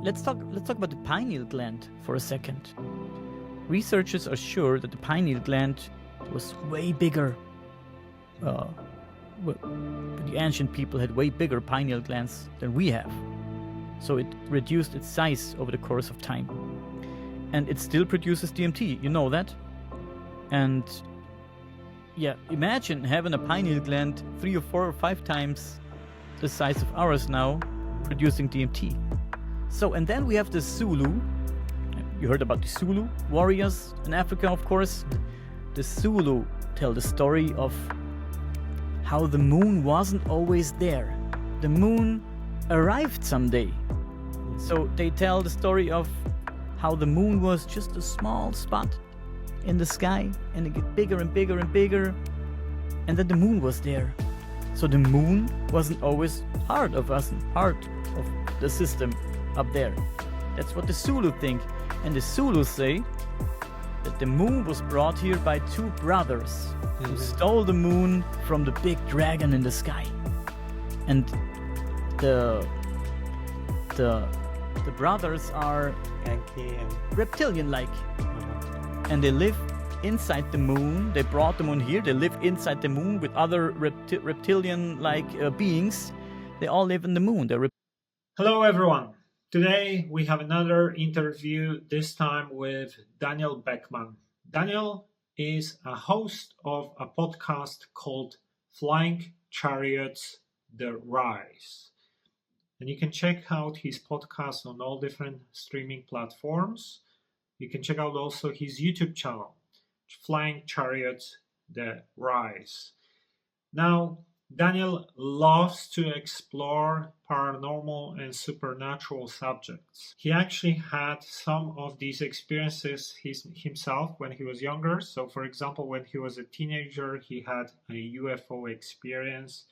let's talk about the pineal gland for a second. Researchers are sure that the pineal gland was way bigger. The ancient people had way bigger pineal glands than we have. So it reduced its size over the course of time. And it still produces DMT, you know that? And yeah, imagine having a pineal gland 3 or 4 or 5 times the size of ours now, producing DMT. So, and then we have the Zulu. You heard about the Zulu warriors in Africa, of course. The Zulu tell the story of how the moon wasn't always there. The moon arrived someday. So they tell the story of how the moon was just a small spot in the sky, and it get bigger and bigger and bigger, and then the moon was there. So the moon wasn't always part of us, part of the system up there. That's what the Zulu think. And the Zulu say that the moon was brought here by 2 brothers who stole the moon from the big dragon in the sky. And the brothers are reptilian-like. And they live inside the moon. They brought the moon here. They live inside the moon with other reptilian-like beings. They all live in the moon. Hello, everyone. Today we have another interview, this time with Daniel Beckman. Daniel is a host of a podcast called Flying Chariots: The Rise. And you can check out his podcast on all different streaming platforms. You can check out also his YouTube channel, Flying Chariots: The Rise. Now, Daniel loves to explore paranormal and supernatural subjects. He actually had some of these experiences himself when he was younger. So, for example, when he was a teenager, he had a UFO experience,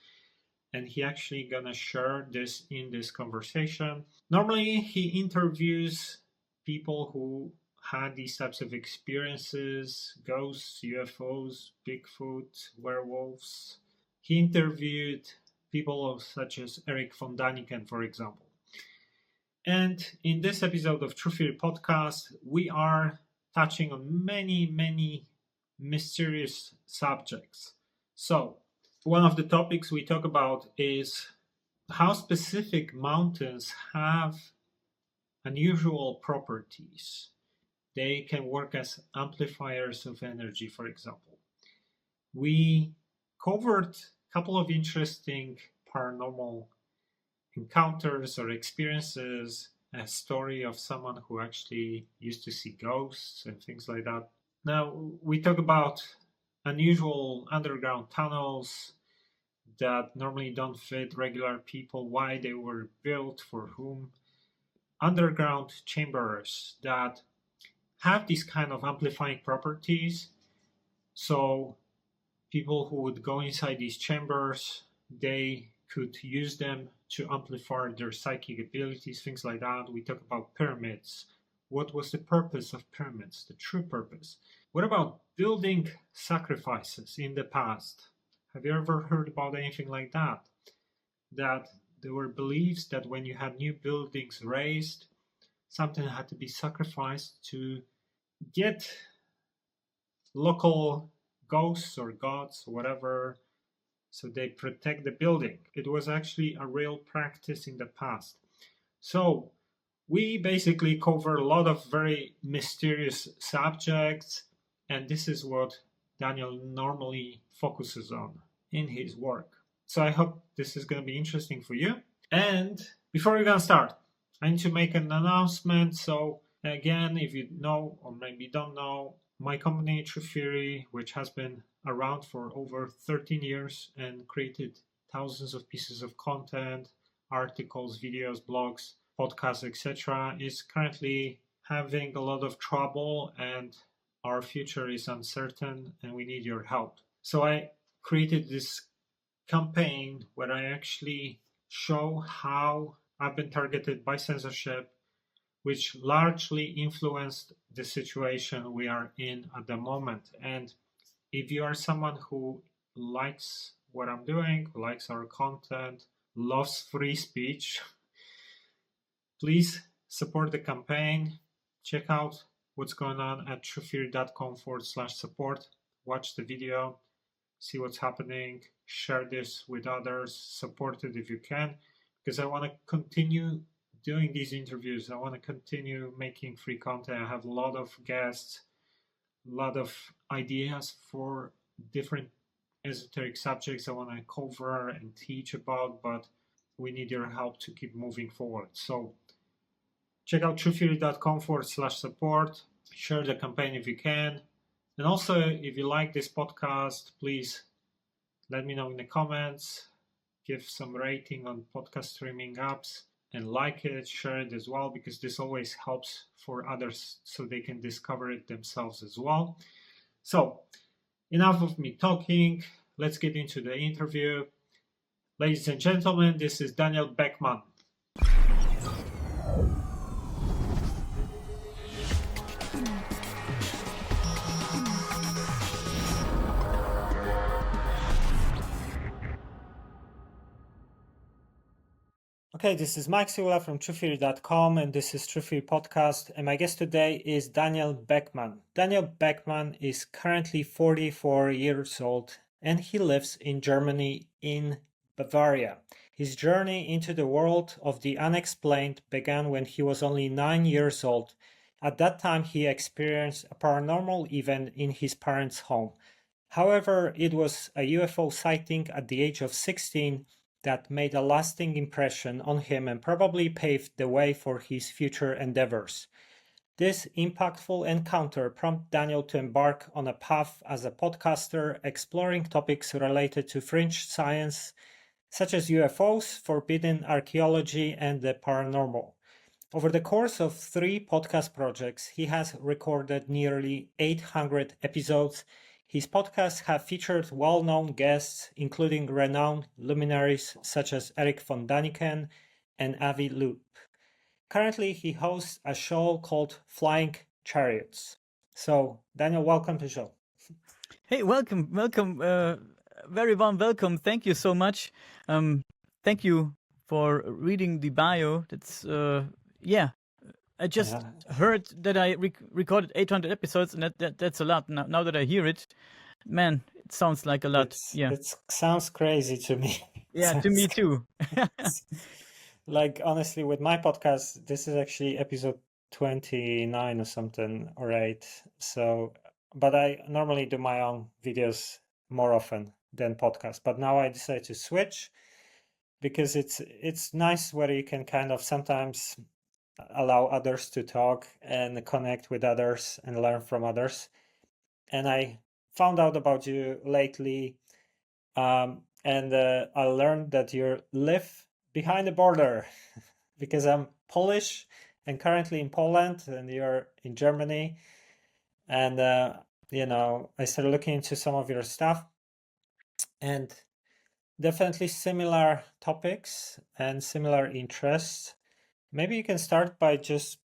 and he actually gonna share this in this conversation. Normally, he interviews people who had these types of experiences: ghosts, UFOs, Bigfoot, werewolves. He interviewed people such as Eric von Daniken, for example. And in this episode of True Theory Podcast, we are touching on many, many mysterious subjects. So, one of the topics we talk about is how specific mountains have unusual properties. They can work as amplifiers of energy, for example. We covered a couple of interesting paranormal encounters or experiences, a story of someone who actually used to see ghosts and things like that. Now, we talk about unusual underground tunnels that normally don't fit regular people, why they were built, for whom. Underground chambers that have these kind of amplifying properties. So people who would go inside these chambers, they could use them to amplify their psychic abilities, things like that. We talk about pyramids. What was the purpose of pyramids, the true purpose? What about building sacrifices in the past? Have you ever heard about anything like that? That there were beliefs that when you had new buildings raised, something had to be sacrificed to get local ghosts or gods, whatever, so they protect the building. It was actually a real practice in the past. So we basically cover a lot of very mysterious subjects, and this is what Daniel normally focuses on in his work. So I hope this is going to be interesting for you. And before we're going to start, I need to make an announcement. So again, if you know or maybe don't know, my company, True Theory, which has been around for over 13 years and created thousands of pieces of content, articles, videos, blogs, podcasts, etc., is currently having a lot of trouble, and our future is uncertain and we need your help. So I created this campaign where I actually show how I've been targeted by censorship, which largely influenced the situation we are in at the moment. And if you are someone who likes what I'm doing, who likes our content, loves free speech, please support the campaign. Check out what's going on at truetheory.com/support. Watch the video, see what's happening, share this with others, support it if you can, because I want to continue doing these interviews. I want to continue making free content. I have a lot of guests, a lot of ideas for different esoteric subjects I want to cover and teach about, but we need your help to keep moving forward. So check out truetheory.com/support. Share the campaign if you can. And also, if you like this podcast, please let me know in the comments. Give some rating on podcast streaming apps and like it, share it as well, because this always helps for others so they can discover it themselves as well. So, enough of me talking. Let's get into the interview. Ladies and gentlemen, this is Daniel Beckman. Okay, this is Mike Siula from truetheory.com, and this is True Theory Podcast, and my guest today is Daniel Beckman. Daniel Beckman is currently 44 years old, and he lives in Germany, in Bavaria. His journey into the world of the unexplained began when he was only 9 years old. At that time, he experienced a paranormal event in his parents' home. However, it was a UFO sighting at the age of 16 that made a lasting impression on him and probably paved the way for his future endeavors. This impactful encounter prompted Daniel to embark on a path as a podcaster, exploring topics related to fringe science, such as UFOs, forbidden archaeology, and the paranormal. Over the course of 3 podcast projects, he has recorded nearly 800 episodes. His podcasts have featured well-known guests, including renowned luminaries such as Eric von Daniken and Avi Loeb. Currently, he hosts a show called Flying Chariots. So, Daniel, welcome to the show. Hey, welcome. Very warm welcome. Thank you so much. Thank you for reading the bio. That's, I just heard that I recorded 800 episodes, and that's a lot. Now that I hear it, man, it sounds like a lot. It sounds crazy to me. Yeah, to me too. Like, honestly, with my podcast, this is actually episode 29 or something, or 8. So, but I normally do my own videos more often than podcasts. But now I decided to switch because it's nice where you can kind of sometimes allow others to talk and connect with others and learn from others. And I found out about you lately, and I learned that you live behind the border because I'm Polish and currently in Poland, and you're in Germany. And I started looking into some of your stuff, and definitely similar topics and similar interests. Maybe you can start by just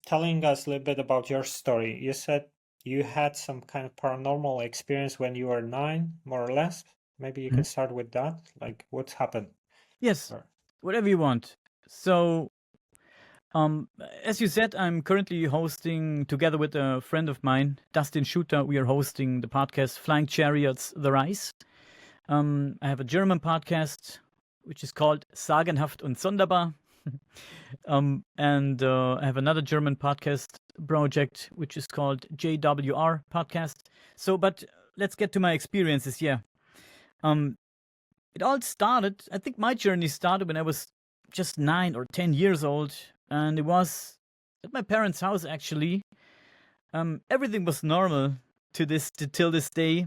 telling us a little bit about your story. You said you had some kind of paranormal experience when you were 9, more or less. Maybe you can start with that. Like, what's happened? Yes, whatever you want. So, as you said, I'm currently hosting, together with a friend of mine, Dustin Shooter, we are hosting the podcast Flying Chariots, The Rise. I have a German podcast, which is called Sagenhaft und Sonderbar. And I have another German podcast project, which is called JWR Podcast. So, but let's get to my experiences. Yeah. It all started, I think my journey started when I was just 9 or 10 years old. And it was at my parents' house, actually. Everything was normal till this day.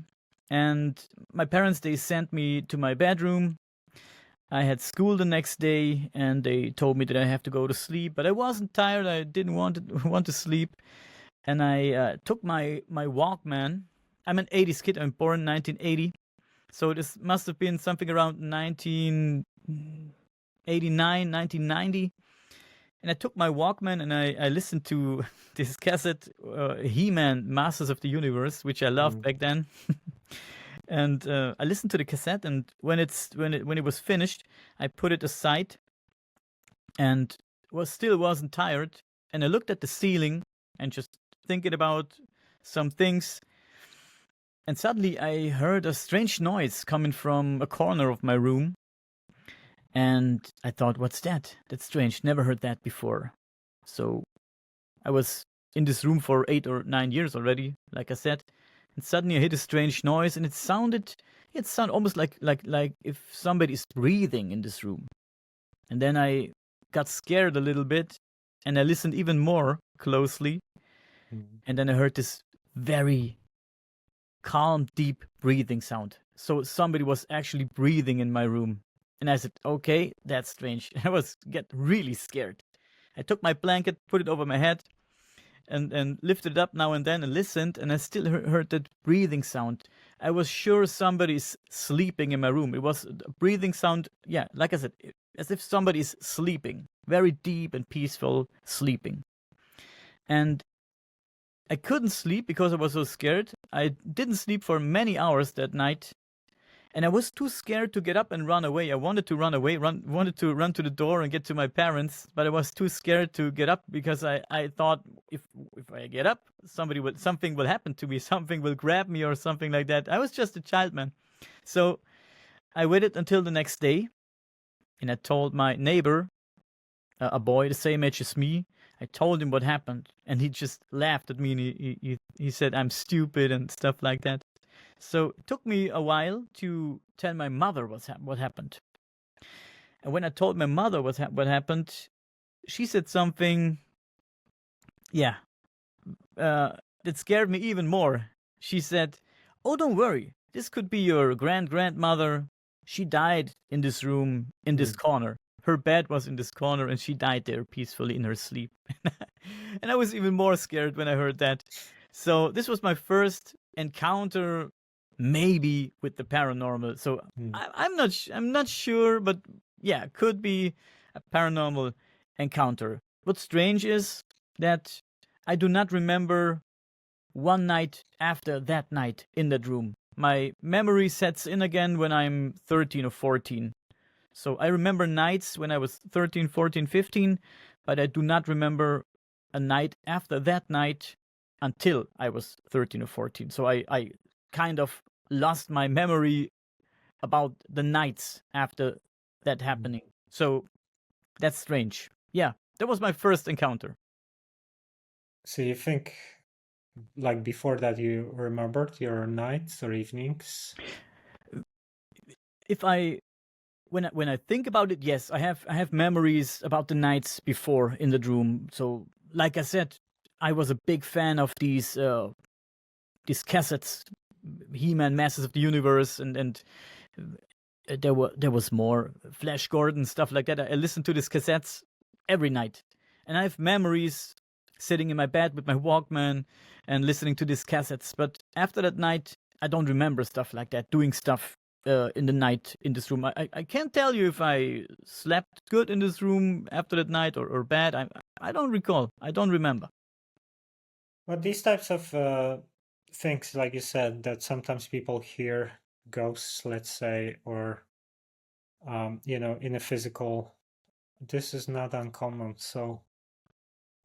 And my parents, they sent me to my bedroom. I had school the next day, and they told me that I have to go to sleep. But I wasn't tired. I didn't want to sleep. And I took my Walkman. I'm an 80s kid. I'm born in 1980. So this must have been something around 1989, 1990. And I took my Walkman and I listened to this cassette, He-Man, Masters of the Universe, which I loved back then. And I listened to the cassette, and when it was finished, I put it aside, and wasn't tired. and I looked at the ceiling and just thinking about some things. And suddenly I heard a strange noise coming from a corner of my room. And I thought, what's that? That's strange. Never heard that before. So I was in this room for 8 or 9 years already, like I said. And suddenly I heard a strange noise, and it sounded almost like if somebody is breathing in this room. And then I got scared a little bit, and I listened even more closely. And then I heard this very calm, deep breathing sound. So somebody was actually breathing in my room. And I said, okay, that's strange. I was get really scared. I took my blanket, put it over my head, and lifted it up now and then and listened, and I still heard that breathing sound. I was sure somebody's sleeping in my room. It was a breathing sound, yeah, like I said, as if somebody's sleeping, very deep and peaceful sleeping. And I couldn't sleep because I was so scared. I didn't sleep for many hours that night. And I was too scared to get up and run away. I wanted to run away, wanted to run to the door and get to my parents, but I was too scared to get up because I thought if I get up, something will happen to me, something will grab me or something like that. I was just a child, man. So I waited until the next day, and I told my neighbor, a boy the same age as me. I told him what happened, and he just laughed at me, and he said I'm stupid and stuff like that. So it took me a while to tell my mother what happened. And when I told my mother what happened, she said something, yeah, that scared me even more. She said, "Oh, don't worry. This could be your grandmother. She died in this room, in this corner. Her bed was in this corner, and she died there peacefully in her sleep." And I was even more scared when I heard that. So this was my first encounter, maybe with the paranormal. So I'm not sure, but yeah, could be a paranormal encounter. What's strange is that I do not remember one night after that night in that room. My memory sets in again when I'm 13 or 14. So I remember nights when I was 13, 14, 15, but I do not remember a night after that night until I was 13 or 14. So I kind of lost my memory about the nights after that happening. So that's strange. Yeah, that was my first encounter. So you think, like before that, you remembered your nights or evenings? When I think about it, yes, I have memories about the nights before in the room. So like I said, I was a big fan of these cassettes, He-Man, Masters of the Universe, and there was more Flash Gordon, stuff like that. I listened to these cassettes every night, and I have memories sitting in my bed with my Walkman and listening to these cassettes. But after that night, I don't remember stuff like that, doing stuff in the night in this room. I can't tell you if I slept good in this room after that night or bad. I don't recall. I don't remember. But these types of things, like you said, that sometimes people hear ghosts, let's say, or in a physical, this is not uncommon. So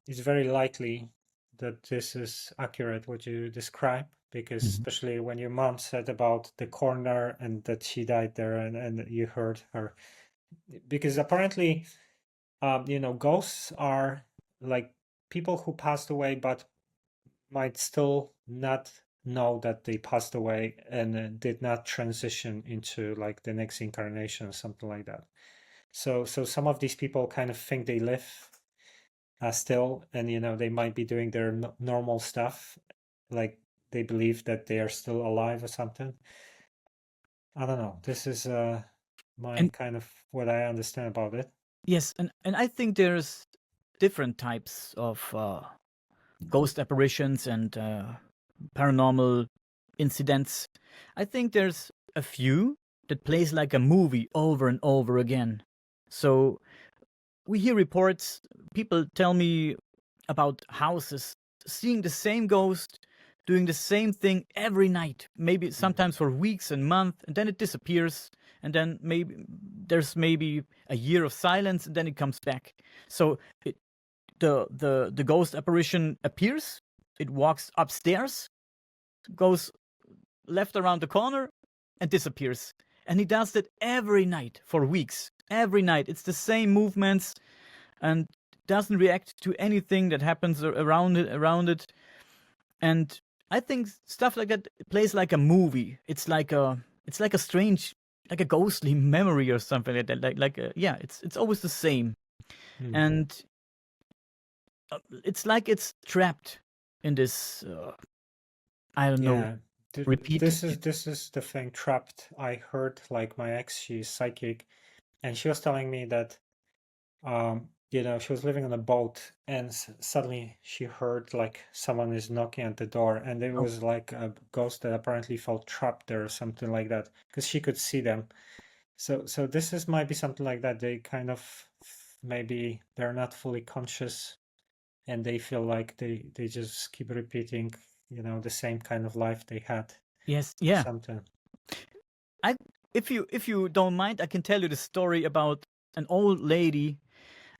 it's very likely that this is accurate what you describe, because especially when your mom said about the corner and that she died there, and you heard her, because apparently ghosts are like people who passed away but might still not know that they passed away and did not transition into like the next incarnation or something like that. So some of these people kind of think they live still, and they might be doing their normal stuff, like they believe that they are still alive or something. I don't know. This is kind of what I understand about it. Yes, and I think there's different types of ghost apparitions and paranormal incidents. I think there's a few that plays like a movie over and over again. So we hear reports, people tell me about houses seeing the same ghost doing the same thing every night, maybe sometimes for weeks and months, and then it disappears, and then maybe there's a year of silence, and then it comes back. So the ghost apparition appears. It walks upstairs, goes left around the corner, and disappears. And he does that every night for weeks. Every night, it's the same movements, and doesn't react to anything that happens around it. And I think stuff like that plays like a movie. It's like a strange, like a ghostly memory or something like that. Yeah, it's always the same. And it's like it's trapped in this. I don't know. Repeat. This is the thing. Trapped. I heard like my ex. She's psychic, and she was telling me that, she was living on a boat, and suddenly she heard like someone is knocking at the door, and it was like a ghost that apparently felt trapped there or something like that, because she could see them. So this might be something like that. They kind of, maybe they're not fully conscious, and they feel like they just keep repeating, the same kind of life they had. Yes, yeah. Something. If you don't mind, I can tell you the story about an old lady.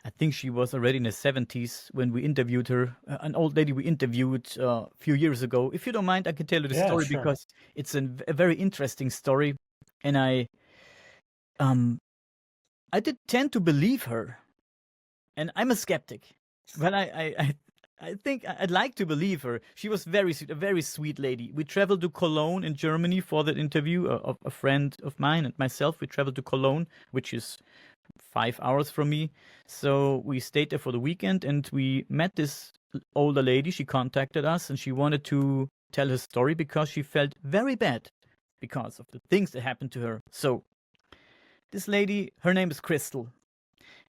I think she was already in the 70s when we interviewed her. An old lady we interviewed a few years ago. If you don't mind, I can tell you the story, sure. because it's a very interesting story, and I did tend to believe her, and I'm a skeptic, but I think I'd like to believe her. She was a very sweet lady. We traveled to Cologne in Germany for that interview. A friend of mine and myself, we traveled to Cologne, which is 5 hours from me. So we stayed there for the weekend, and we met this older lady. She contacted us, and she wanted to tell her story because she felt very bad because of the things that happened to her. So this lady, her name is Crystal.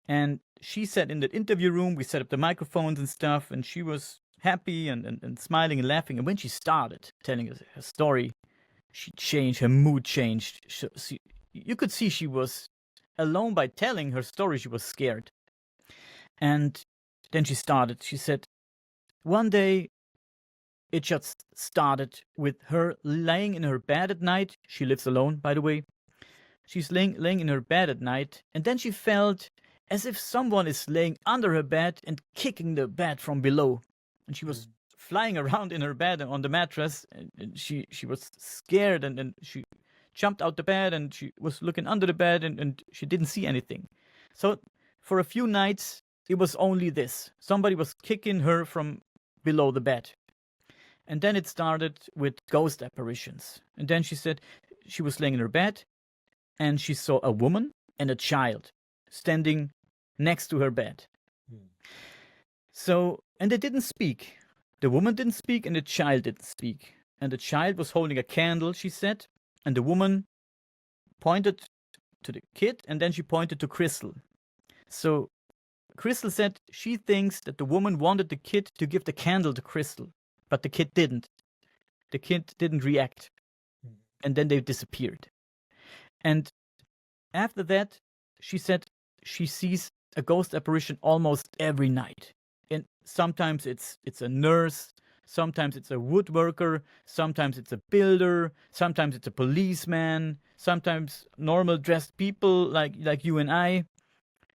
And she said in the interview room, we set up the microphones and stuff, and she was happy and smiling and laughing. And when she started telling us her story, she changed, her mood changed. You could see she was alone. By telling her story, she was scared. And then she started. She said, one day, it just started with her laying in her bed at night. She lives alone, by the way. She's laying in her bed at night, and then she felt as if someone is laying under her bed and kicking the bed from below. And she was flying around in her bed on the mattress, and she was scared, and she jumped out the bed, and she was looking under the bed, and she didn't see anything. So for a few nights, it was only this. Somebody was kicking her from below the bed. And then it started with ghost apparitions. And then she said she was laying in her bed, and she saw a woman and a child standing next to her bed. So, and they didn't speak. The woman didn't speak, and the child didn't speak. And the child was holding a candle, she said, and the woman pointed to the kid, and then she pointed to Crystal. So Crystal said she thinks that the woman wanted the kid to give the candle to Crystal, but the kid didn't. The kid didn't react. And then they disappeared. And after that, she said she sees a ghost apparition almost every night. And sometimes it's a nurse, sometimes it's a woodworker, sometimes it's a builder, sometimes it's a policeman, sometimes normal dressed people like you and I,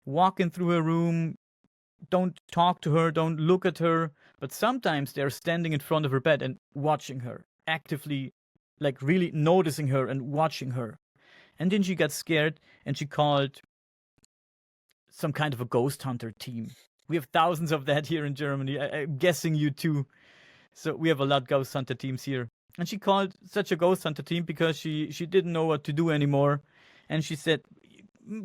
walking through her room. Don't talk to her, don't look at her, but sometimes they're standing in front of her bed and watching her, actively, like really noticing her and watching her. And then she got scared, and she called some kind of a ghost hunter team. We have thousands of that here in Germany. I'm guessing you too. So we have a lot of ghost hunter teams here. And she called such a ghost hunter team because she didn't know what to do anymore. And she said,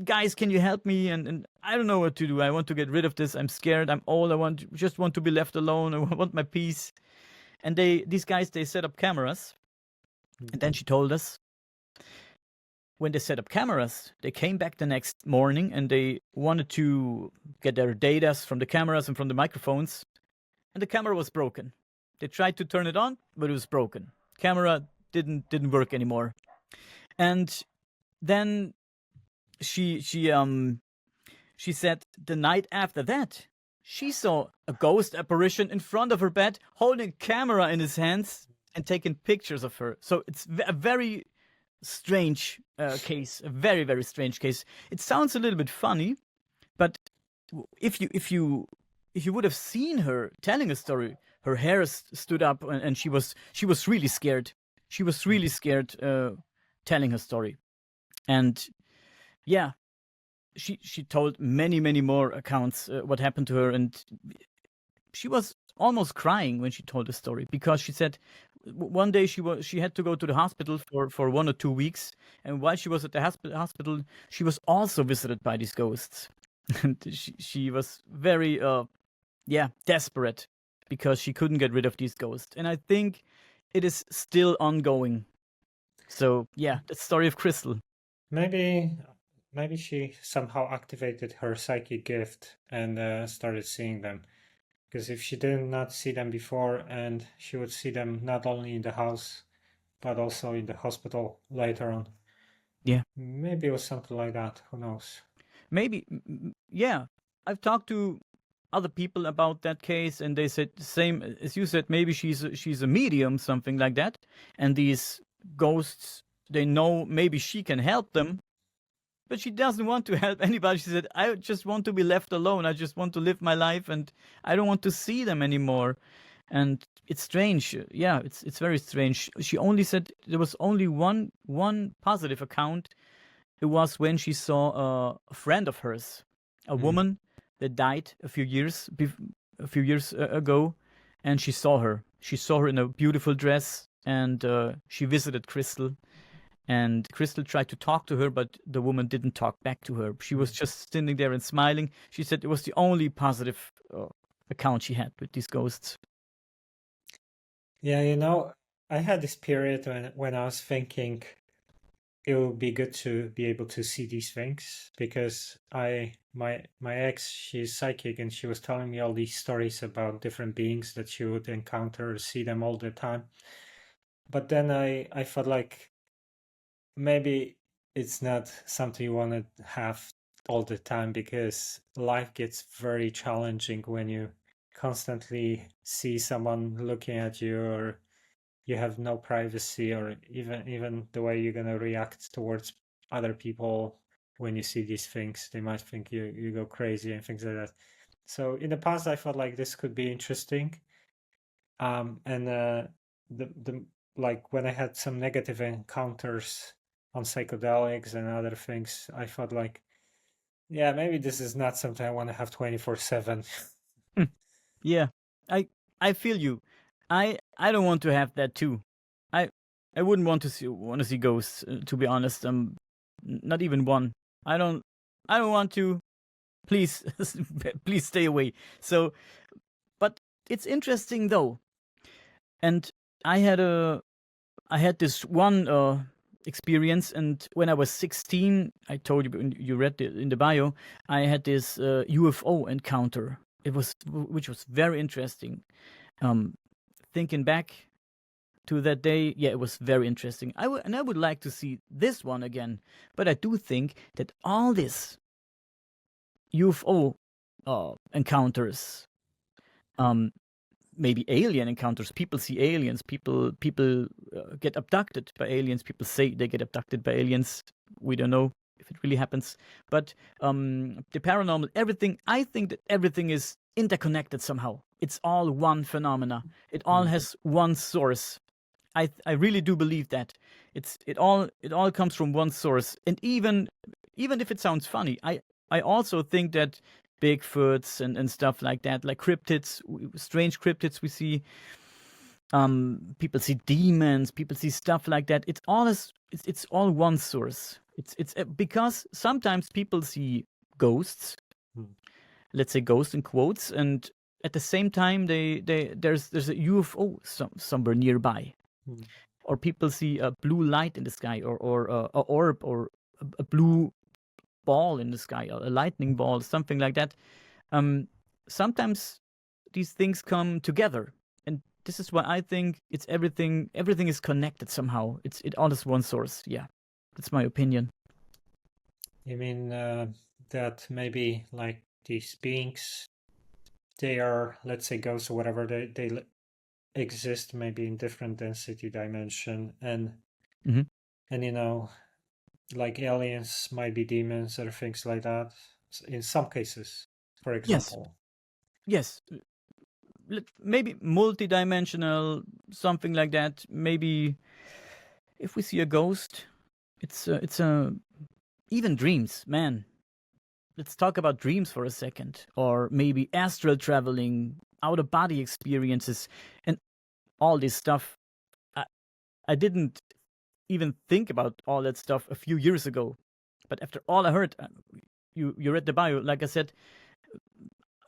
guys, can you help me? And I don't know what to do. I want to get rid of this. I'm scared. I'm old. I just want to be left alone. I want my peace. And these guys, they set up cameras. And then she told us, when they set up cameras, they came back the next morning and they wanted to get their data from the cameras and from the microphones. And the camera was broken. They tried to turn it on, but it was broken. Camera didn't work anymore. And then she said the night after that, she saw a ghost apparition in front of her bed, holding a camera in his hands and taking pictures of her. So it's a very strange case, a very, very strange case. It sounds a little bit funny, but if you if you would have seen her telling a story, her hair stood up, and she was really scared. She was really scared telling her story, and yeah, she told many more accounts what happened to her, and she was almost crying when she told the story, because she said one day she had to go to the hospital for 1 or 2 weeks, and while she was at the hospital, she was also visited by these ghosts, and she was very desperate because she couldn't get rid of these ghosts, and I think it is still ongoing. So yeah, the story of Crystal. Maybe she somehow activated her psychic gift and started seeing them. Because if she did not see them before, and she would see them not only in the house, but also in the hospital later on. Yeah. Maybe it was something like that. Who knows? Maybe, yeah. I've talked to other people about that case, and they said the same as you said. Maybe she's a medium, something like that, and these ghosts, they know maybe she can help them, but she doesn't want to help anybody. She said, I just want to be left alone. I just want to live my life, and I don't want to see them anymore. And it's strange. Yeah, it's very strange. She only said there was only one positive account. It was when she saw a friend of hers, a woman that died a few years ago, and she saw her. She saw her in a beautiful dress, and she visited Crystal. And Crystal tried to talk to her, but the woman didn't talk back to her. She was just standing there and smiling. She said it was the only positive account she had with these ghosts. Yeah, I had this period when I was thinking it would be good to be able to see these things, because my ex, she's psychic, and she was telling me all these stories about different beings that she would encounter, see them all the time. But then I felt like maybe it's not something you want to have all the time, because life gets very challenging when you constantly see someone looking at you, or you have no privacy, or even the way you're going to react towards other people when you see these things. They might think you go crazy and things like that. So in the past I felt like this could be interesting, and the like when I had some negative encounters on psychedelics and other things, I felt like, yeah, maybe this is not something I want to have 24/7. Yeah, I feel you. I don't want to have that too. I I wouldn't want to see ghosts, to be honest. Not even one. I don't want to. Please, please stay away. So, but it's interesting though. And I had this one experience, and when I was 16, I told you read it in the bio, I had this UFO encounter. Which was very interesting. Thinking back to that day, yeah, it was very interesting. I would like to see this one again, but I do think that all this UFO encounters, maybe alien encounters, people see aliens, people get abducted by aliens, people say they get abducted by aliens. We don't know if it really happens, but the paranormal, everything, I think that everything is interconnected somehow. It's all one phenomena. It all has one source. I really do believe that it all comes from one source. And even if it sounds funny, I also think that Bigfoots and stuff like that, like cryptids, strange cryptids we see, people see demons, people see stuff like that. It's all one source. It's because sometimes people see ghosts, let's say ghosts in quotes, and at the same time there's a UFO somewhere nearby, or people see a blue light in the sky, or a orb, or a blue ball in the sky, or a lightning ball, something like that. Sometimes these things come together, and this is why I think it's everything is connected somehow. It all is one source. Yeah, that's my opinion. You mean that maybe like these beings, they are, let's say, ghosts or whatever, they exist maybe in different density dimension, and like aliens might be demons or things like that in some cases, for example. yes, maybe multidimensional, something like that. Maybe if we see a ghost, it's a even dreams, man. Let's talk about dreams for a second, or maybe astral traveling, out of body experiences, and all this stuff. I, I didn't even think about all that stuff a few years ago, but after all I heard, you read the bio. Like I said,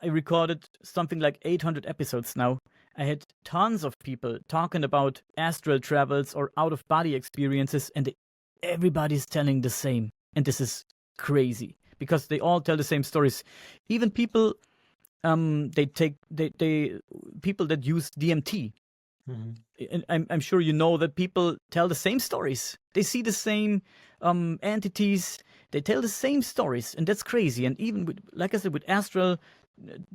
I recorded something like 800 episodes now. I had tons of people talking about astral travels or out of body experiences, and everybody's telling the same. And this is crazy because they all tell the same stories. Even people, they people that use DMT. And I'm sure you know that people tell the same stories. They see the same entities. They tell the same stories, and that's crazy. And even with, like I said, with astral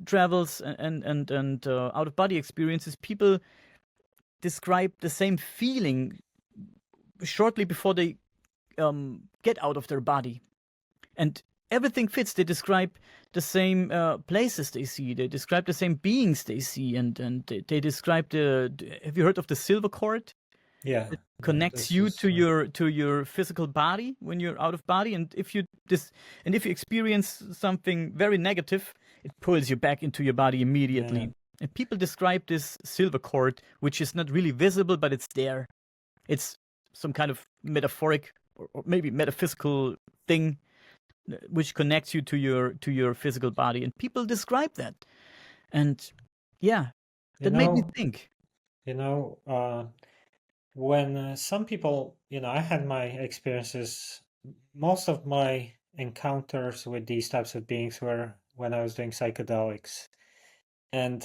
travels and out of body experiences, people describe the same feeling shortly before they get out of their body, and everything fits. They describe the same places they see. They describe the same beings they see, and they describe the. Have you heard of the silver cord? Yeah, It connects you to your physical body when you're out of body, and if you experience something very negative, it pulls you back into your body immediately. Yeah. And people describe this silver cord, which is not really visible, but it's there. It's some kind of metaphoric or maybe metaphysical thing which connects you to your physical body, and people describe that. And yeah, that made me think. When some people, I had my experiences, most of my encounters with these types of beings were when I was doing psychedelics. And,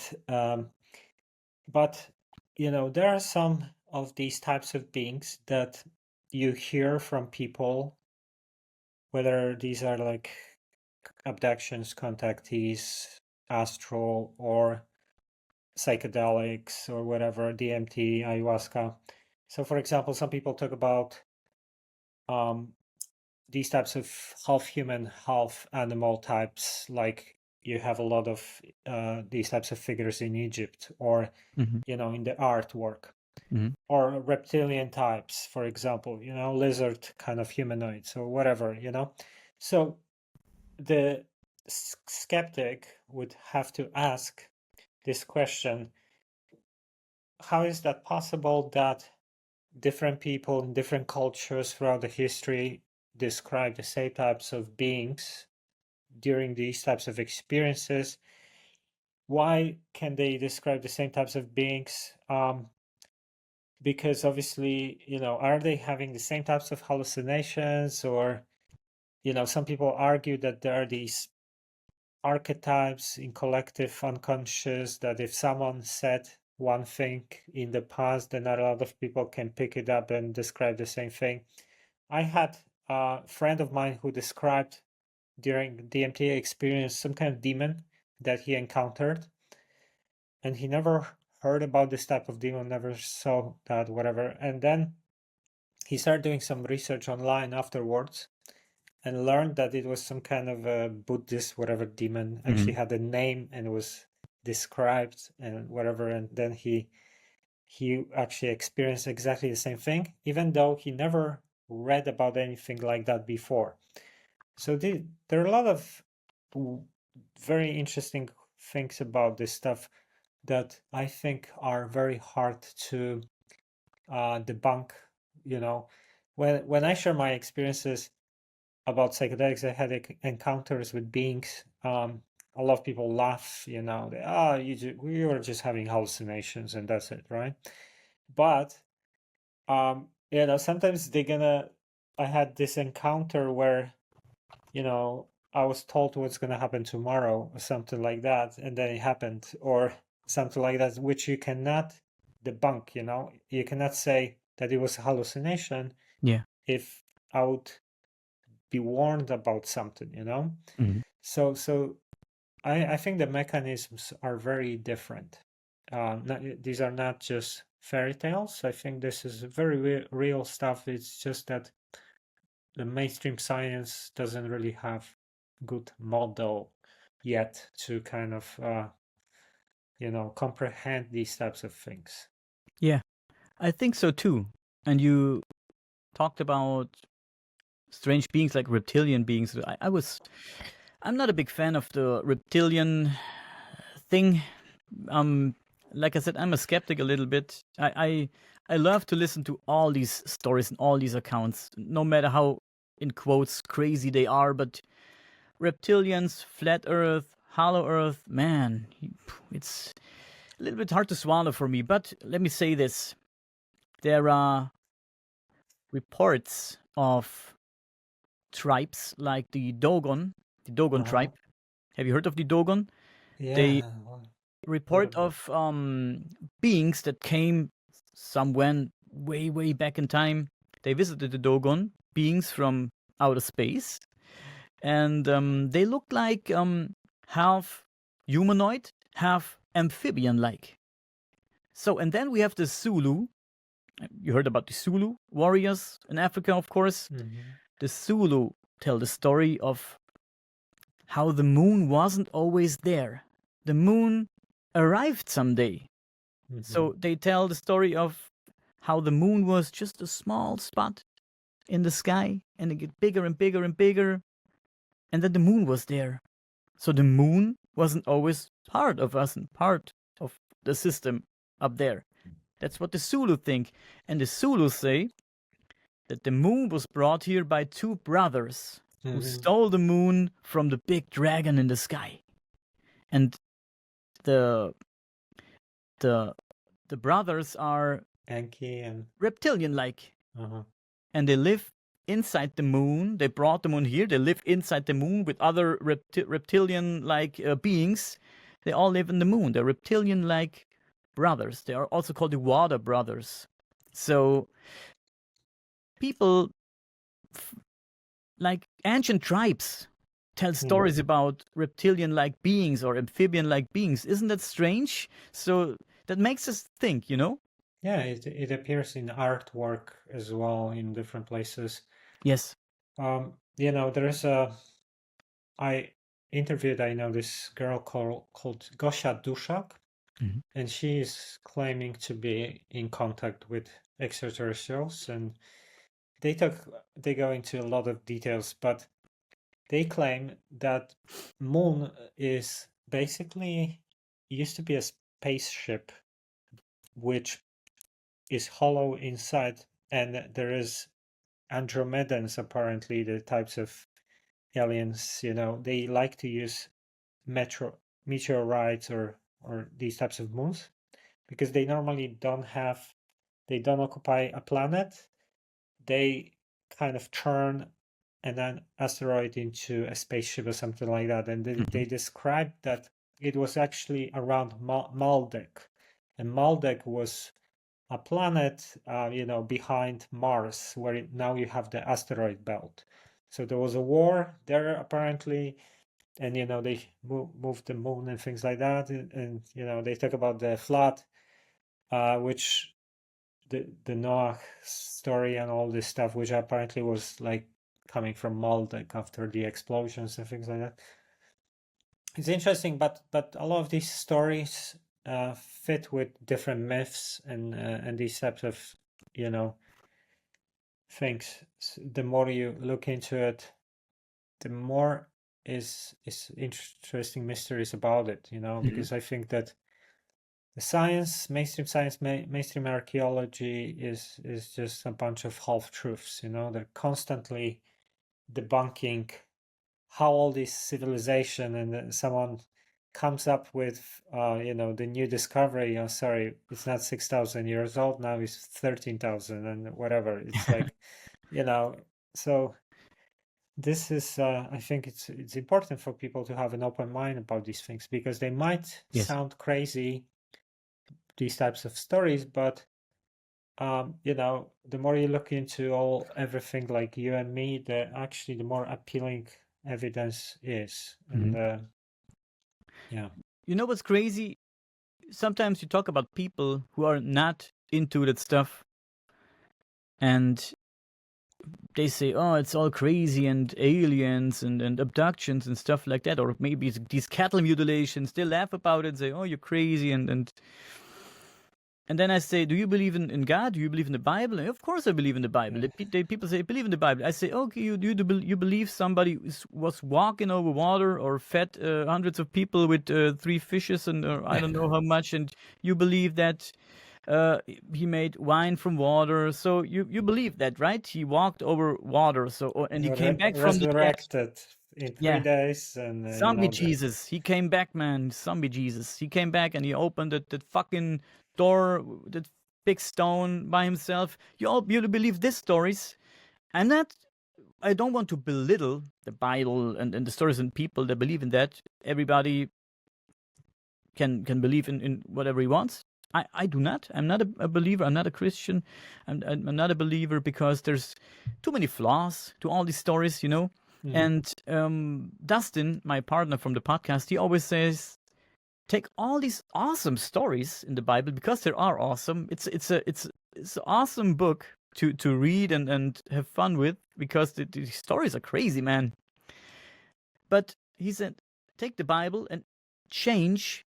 but, there are some of these types of beings that you hear from people, whether these are like abductions, contactees, astral, or psychedelics, or whatever, DMT, ayahuasca. So, for example, some people talk about these types of half human, half animal types, like you have a lot of these types of figures in Egypt, or Mhm. in the artwork, Mhm. or reptilian types, for example, lizard kind of humanoids or whatever, So the skeptic would have to ask this question: how is that possible that different people in different cultures throughout the history describe the same types of beings during these types of experiences? Why can they describe the same types of beings? Because obviously, are they having the same types of hallucinations? Or, some people argue that there are these archetypes in collective unconscious, that if someone said one thing in the past, then a lot of people can pick it up and describe the same thing. I had a friend of mine who described during DMT experience some kind of demon that he encountered, and he never heard about this type of demon, never saw that, whatever. And then he started doing some research online afterwards and learned that it was some kind of a Buddhist whatever demon, actually had a name and was described and whatever. And then he actually experienced exactly the same thing, even though he never read about anything like that before. So there are a lot of very interesting things about this stuff that I think are very hard to debunk. When I share my experiences about psychedelics, I had encounters with beings. A lot of people laugh. We were just having hallucinations and that's it, right? But sometimes I had this encounter where, I was told what's gonna happen tomorrow or something like that, and then it happened, or something like that, which you cannot debunk. You cannot say that it was a hallucination. Yeah. If I would be warned about something. Mhm. So I think the mechanisms are very different. These are not just fairy tales. I think this is very real stuff. It's just that the mainstream science doesn't really have good model yet to kind of comprehend these types of things. Yeah, I think so too. And you talked about strange beings like reptilian beings. I'm not a big fan of the reptilian thing. Like I said, I'm a skeptic a little bit. I love to listen to all these stories and all these accounts, no matter how, in quotes, crazy they are. But reptilians, flat Earth, hollow Earth, man, it's a little bit hard to swallow for me. But let me say this: there are reports of tribes like the Dogon tribe. Have you heard of the Dogon? They Yeah. report of beings that came somewhere way back in time. They visited the Dogon, beings from outer space, and they looked like half humanoid, half amphibian-like. So, and then we have the Zulu. You heard about the Zulu warriors in Africa, of course. The Zulu tell the story of how the moon wasn't always there. The moon arrived someday. So they tell the story of how the moon was just a small spot in the sky and it get bigger and bigger and bigger. And then the moon was there. So the moon wasn't always part of us and part of the system up there. That's what the Zulu think. And the Zulu say that the moon was brought here by two brothers who stole the moon from the big dragon in the sky. And the brothers are Enki and reptilian-like. And they live inside the moon. They brought the moon here. They live inside the moon with other reptilian-like beings. They all live in the moon. They're reptilian-like brothers. They are also called the Water Brothers. So people like ancient tribes tell stories about reptilian-like beings or amphibian-like beings. Isn't that strange? So that makes us think, Yeah, it appears in artwork as well in different places. Yes. There's I interviewed, this girl called Gosha Dushak, and she is claiming to be in contact with extraterrestrials, and they go into a lot of details, but they claim that moon is basically used to be a spaceship which is hollow inside, and there is Andromedans, apparently the types of aliens, they like to use meteorites or these types of moons because they normally they don't occupy a planet. They kind of turn an asteroid into a spaceship or something like that. And they described that it was actually around Maldek. And Maldek was a planet, behind Mars, where now you have the asteroid belt. So there was a war there apparently, and they moved the moon and things like that, and they talk about the flood, which the Noah story and all this stuff, which apparently was like coming from Maldek after the explosions and things like that. It's interesting, but a lot of these stories fit with different myths and these types of things. The more you look into it, the more is interesting mysteries about it, because I think that the science, mainstream archaeology is just a bunch of half truths. They're constantly debunking how all this civilization, and then someone comes up with the new discovery. Oh, sorry, it's not 6,000 years old now, it's 13,000 and whatever. It's like so this is I think it's important for people to have an open mind about these things, because they might sound crazy, these types of stories, but the more you look into everything like you and me, the more appealing evidence is. And yeah. You know what's crazy? Sometimes you talk about people who are not into that stuff, and they say, oh, it's all crazy and aliens and abductions and stuff like that, or maybe it's these cattle mutilations. They laugh about it and say, oh, you're crazy, and then I say, do you believe in God? Do you believe in the Bible? And of course I believe in the Bible. People say, believe in the Bible. I say, okay, you believe somebody was walking over water or fed hundreds of people with 3 fishes and I don't know how much, and you believe that he made wine from water. So you believe that, right? He walked over water. So and he came back from the dead. Resurrected in 3 Yeah. days, and Zombie Jesus. He came back, man. Zombie Jesus. He came back and he opened that fucking door, that big stone by himself. You believe these stories. I don't want to belittle the Bible and the stories and people that believe in that. Everybody can believe in whatever he wants. I do not. I'm not a believer. I'm not a Christian. I'm not a believer because there's too many flaws to all these stories, you know. And Dustin, my partner from the podcast, he always says, take all these awesome stories in the Bible because they are awesome. It's an awesome book to read and have fun with because the stories are crazy, man. But he said, take the Bible and change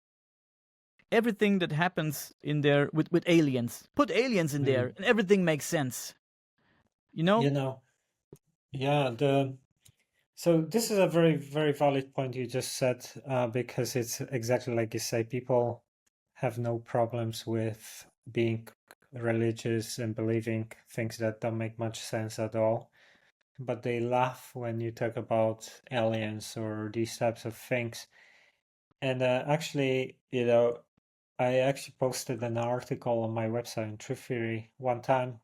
everything that happens in there with aliens. Put aliens in there and everything makes sense. You know? Yeah, so this is a very, very valid point you just said, because it's exactly like you say, people have no problems with being religious and believing things that don't make much sense at all. But they laugh when you talk about aliens or these types of things. And actually, I actually posted an article on my website on Truth Theory one time,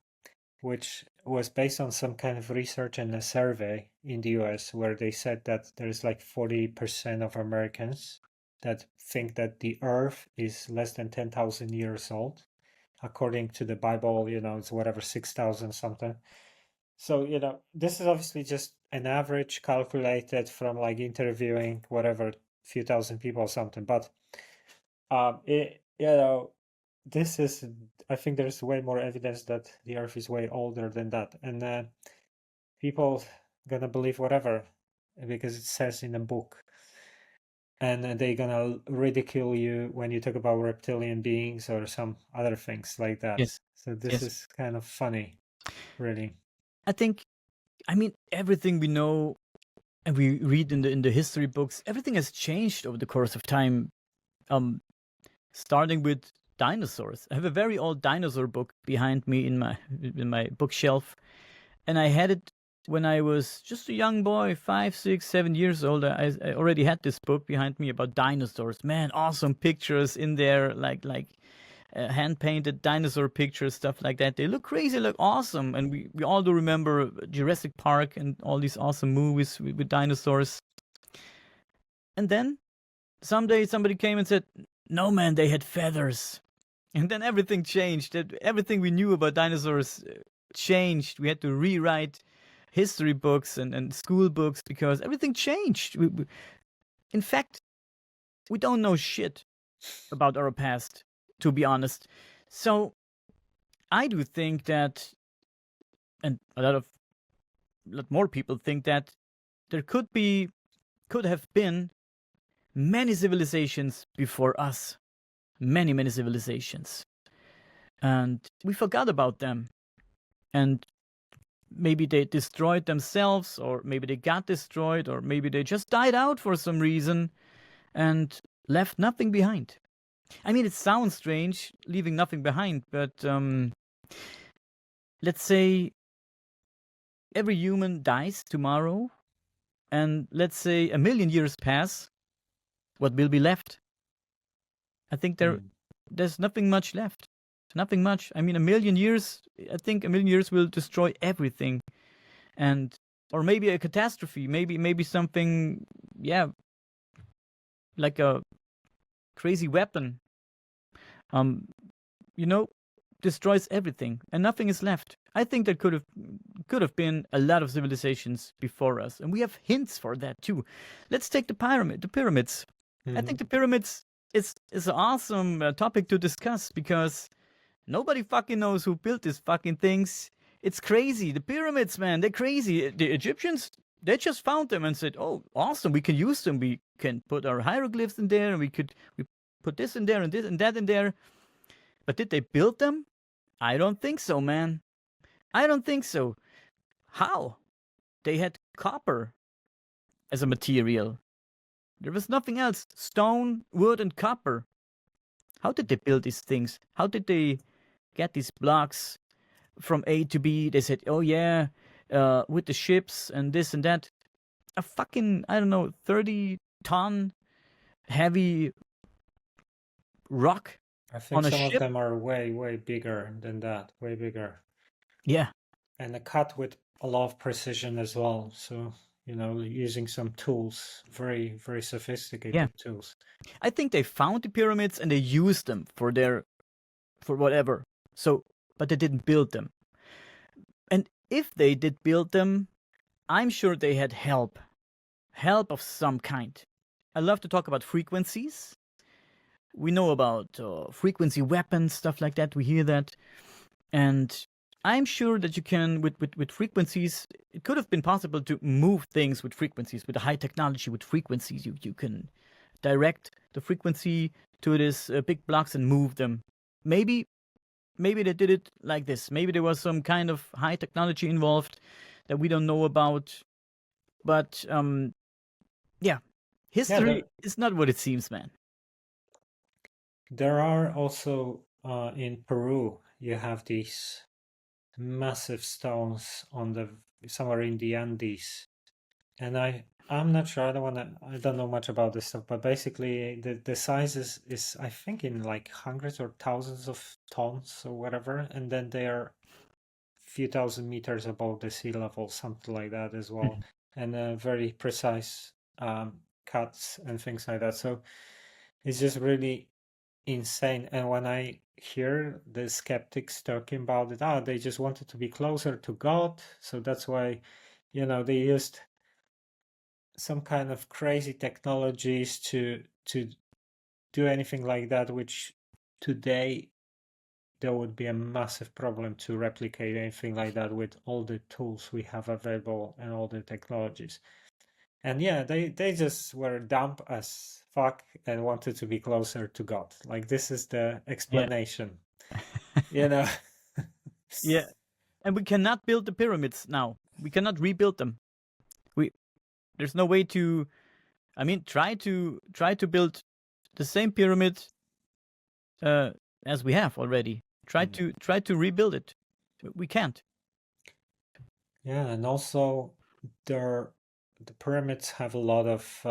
which was based on some kind of research and a survey in the US where they said that there's like 40% of Americans that think that the earth is less than 10,000 years old. According to the Bible, it's whatever, 6,000 something. So, this is obviously just an average calculated from like interviewing whatever, few thousand people or something. But, this is, I think there's way more evidence that the earth is way older than that. And people gonna believe whatever because it says in a book. And they're gonna ridicule you when you talk about reptilian beings or some other things like that. Yes. So this is kind of funny, really. I mean, everything we know and we read in the history books, everything has changed over the course of time. Starting with dinosaurs. I have a very old dinosaur book behind me in my bookshelf, and I had it when I was just a young boy, 5, 6, 7 years old. I already had this book behind me about dinosaurs. Man, awesome pictures in there, like hand-painted dinosaur pictures, stuff like that. They look crazy, look awesome, and we all do remember Jurassic Park and all these awesome movies with dinosaurs. And then someday somebody came and said, no, man, they had feathers. And then everything changed. Everything we knew about dinosaurs changed. We had to rewrite history books and school books because everything changed. In fact, we don't know shit about our past, to be honest. So I do think that, and a lot more people think that there could have been many civilizations before us. Many civilizations. And we forgot about them. And maybe they destroyed themselves, or maybe they got destroyed, or maybe they just died out for some reason and left nothing behind. I mean, it sounds strange, leaving nothing behind, but let's say every human dies tomorrow, and let's say 1 million years pass, what will be left? I think there's nothing much left. Nothing much. I mean, 1 million years, I think 1 million years will destroy everything. Or maybe a catastrophe, maybe something, like a crazy weapon, destroys everything and nothing is left. I think there could have been a lot of civilizations before us, and we have hints for that too. Let's take the pyramids. I think the pyramids is an awesome topic to discuss because nobody fucking knows who built these fucking things. It's crazy. The pyramids, man, they're crazy. The Egyptians, they just found them and said, "Oh, awesome! We can use them. We can put our hieroglyphs in there, and we put this in there and this and that in there." But did they build them? I don't think so, man. I don't think so. How? They had copper as a material. There was nothing else. Stone, wood, and copper. How did they build these things? How did they get these blocks from A to B? They said, "Oh yeah, with the ships and this and that." A fucking, I don't know, 30-ton heavy rock I think on a some of ship. them are way, way bigger than that, way bigger. Yeah, And cut with a lot of precision as well. So, using some tools, very, very sophisticated tools. I think they found the pyramids and they used them for whatever. So, but they didn't build them. And if they did build them, I'm sure they had help of some kind. I love to talk about frequencies. We know about frequency weapons, stuff like that. We hear that. And I'm sure that you can, with frequencies, it could have been possible to move things with frequencies, with the high technology, with frequencies. You can direct the frequency to these big blocks and move them. Maybe they did it like this. Maybe there was some kind of high technology involved that we don't know about. But history is not what it seems, man. There are also in Peru, you have these massive stones somewhere in the Andes, and I'm not sure. I don't know much about this stuff, but basically the size is I think in like hundreds or thousands of tons or whatever, and then they are a few thousand meters above the sea level, something like that as well, and very precise cuts and things like that. So it's just really insane. And when I hear the skeptics talking about it, they just wanted to be closer to God, so that's why they used some kind of crazy technologies to do anything like that, which today there would be a massive problem to replicate anything like that with all the tools we have available and all the technologies. And yeah, they just were dumb as fuck and wanted to be closer to God. Like, this is the explanation. Yeah. And we cannot build the pyramids now. We cannot rebuild them. There's no way to, try to build the same pyramid as we have already. Try to rebuild it. We can't. Yeah, and also the pyramids have a lot of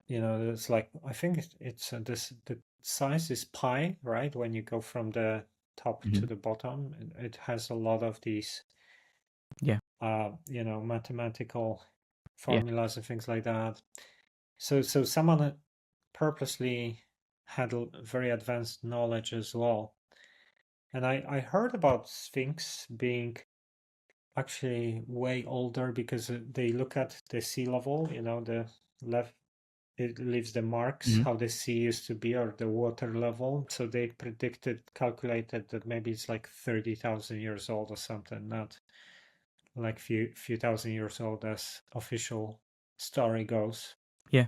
it's like, I think it's the size is pi, right? When you go from the top to the bottom, it has a lot of these mathematical formulas and things like that. So someone purposely had a very advanced knowledge as well. And I heard about Sphinx being actually way older, because they look at the sea level, the left, it leaves the marks how the sea used to be, or the water level. So they calculated that maybe it's like 30,000 years old or something, not like few thousand years old as official story goes. Yeah.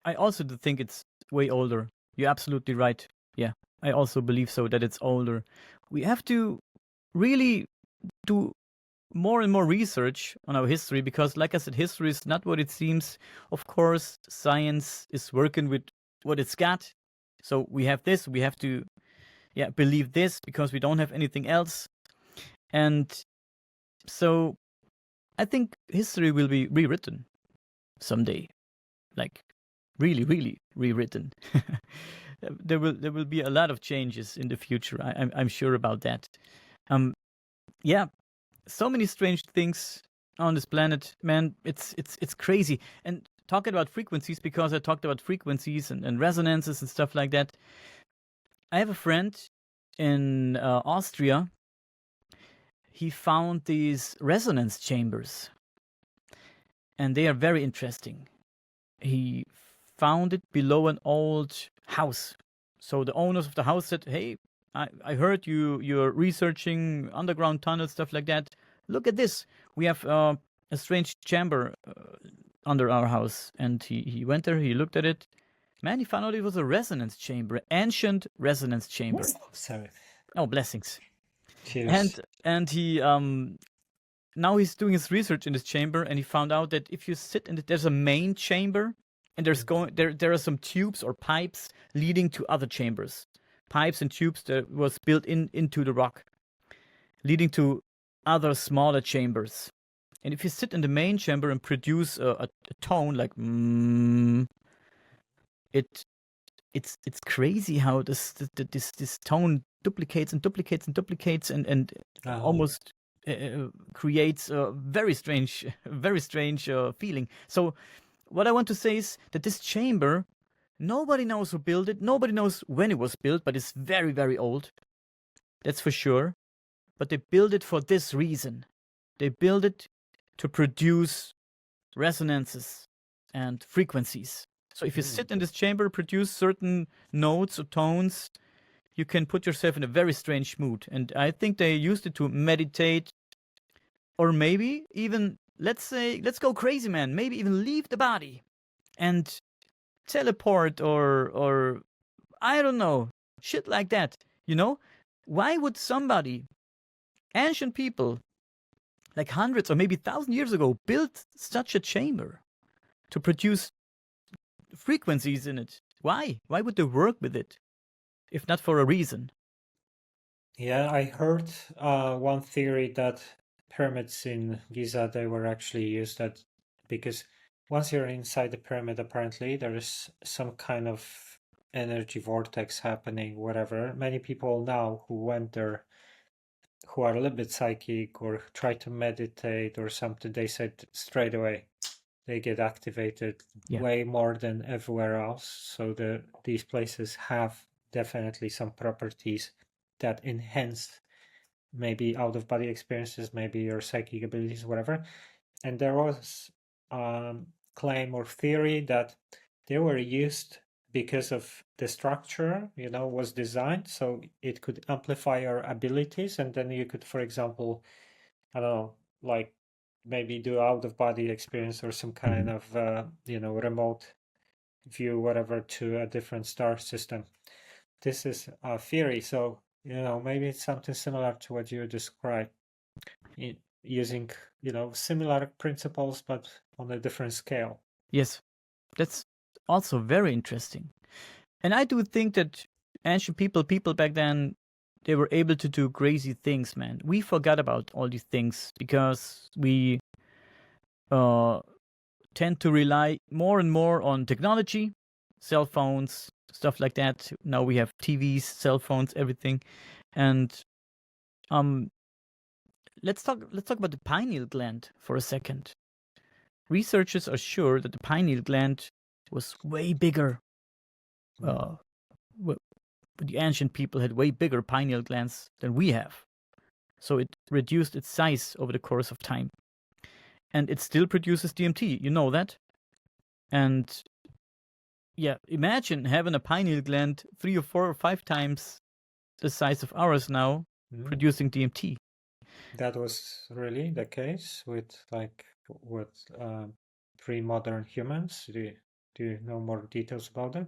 I also do think it's way older. You're absolutely right. Yeah. I also believe so, that it's older. We have to really do more and more research on our history, because, like I said, history is not what it seems. Of course, science is working with what it's got. So we have this, we have to believe this, because we don't have anything else. And so I think history will be rewritten someday. Like, really, really rewritten. There will be a lot of changes in the future. I'm sure about that. So many strange things on this planet, man. It's crazy. And talking about frequencies, because I talked about frequencies and resonances and stuff like that. I have a friend in Austria. He found these resonance chambers, and they are very interesting. He found it below an old house. So the owners of the house said, "Hey, I heard you're researching underground tunnels, stuff like that. Look at this. We have a strange chamber under our house." And he went there. He looked at it. Man, he found out it was a resonance chamber, ancient resonance chamber. Sorry. Oh, blessings. Cheers. And he now he's doing his research in this chamber, and he found out that if you sit in it, there's a main chamber, and there are some tubes or pipes leading to other chambers, pipes and tubes that was built into the rock, leading to other smaller chambers. And if you sit in the main chamber and produce a tone like it's crazy how this tone duplicates and duplicates and duplicates and almost creates a very strange feeling. So what I want to say is that this chamber, nobody knows who built it, nobody knows when it was built, but it's very, very old. That's for sure. But they built it for this reason. They built it to produce resonances and frequencies. So if you sit in this chamber, produce certain notes or tones, you can put yourself in a very strange mood. And I think they used it to meditate, or maybe even, let's go crazy, man. Maybe even leave the body and teleport or I don't know, shit like that. You know, why would somebody, ancient people, like hundreds or maybe 1,000 years ago, build such a chamber to produce frequencies in it? Why? Why would they work with it if not for a reason? Yeah, I heard one theory that pyramids in Giza, they were actually used that because once you're inside the pyramid, apparently there is some kind of energy vortex happening, whatever. Many people now who went there, who are a little bit psychic or try to meditate or something, they said straight away they get activated way more than everywhere else. So these places have definitely some properties that enhance maybe out-of-body experiences, maybe your psychic abilities, whatever. And there was claim or theory that they were used because of the structure, was designed so it could amplify your abilities, and then you could, for example, I don't know, like maybe do out-of-body experience or some kind of remote view, whatever, to a different star system. This is a theory, so maybe it's something similar to what you described, using similar principles but on a different scale. Yes, that's also very interesting. And I do think that ancient people back then, they were able to do crazy things, man. We forgot about all these things because we tend to rely more and more on technology, cell phones, stuff like that. Now we have TVs, cell phones, everything. And let's talk about the pineal gland for a second. Researchers are sure that the pineal gland was way bigger. The ancient people had way bigger pineal glands than we have. So it reduced its size over the course of time. And it still produces DMT, you know that? And yeah, imagine having a pineal gland 3 or 4 or 5 times the size of ours now, producing DMT. That was really the case with pre-modern humans? Do you know more details about that?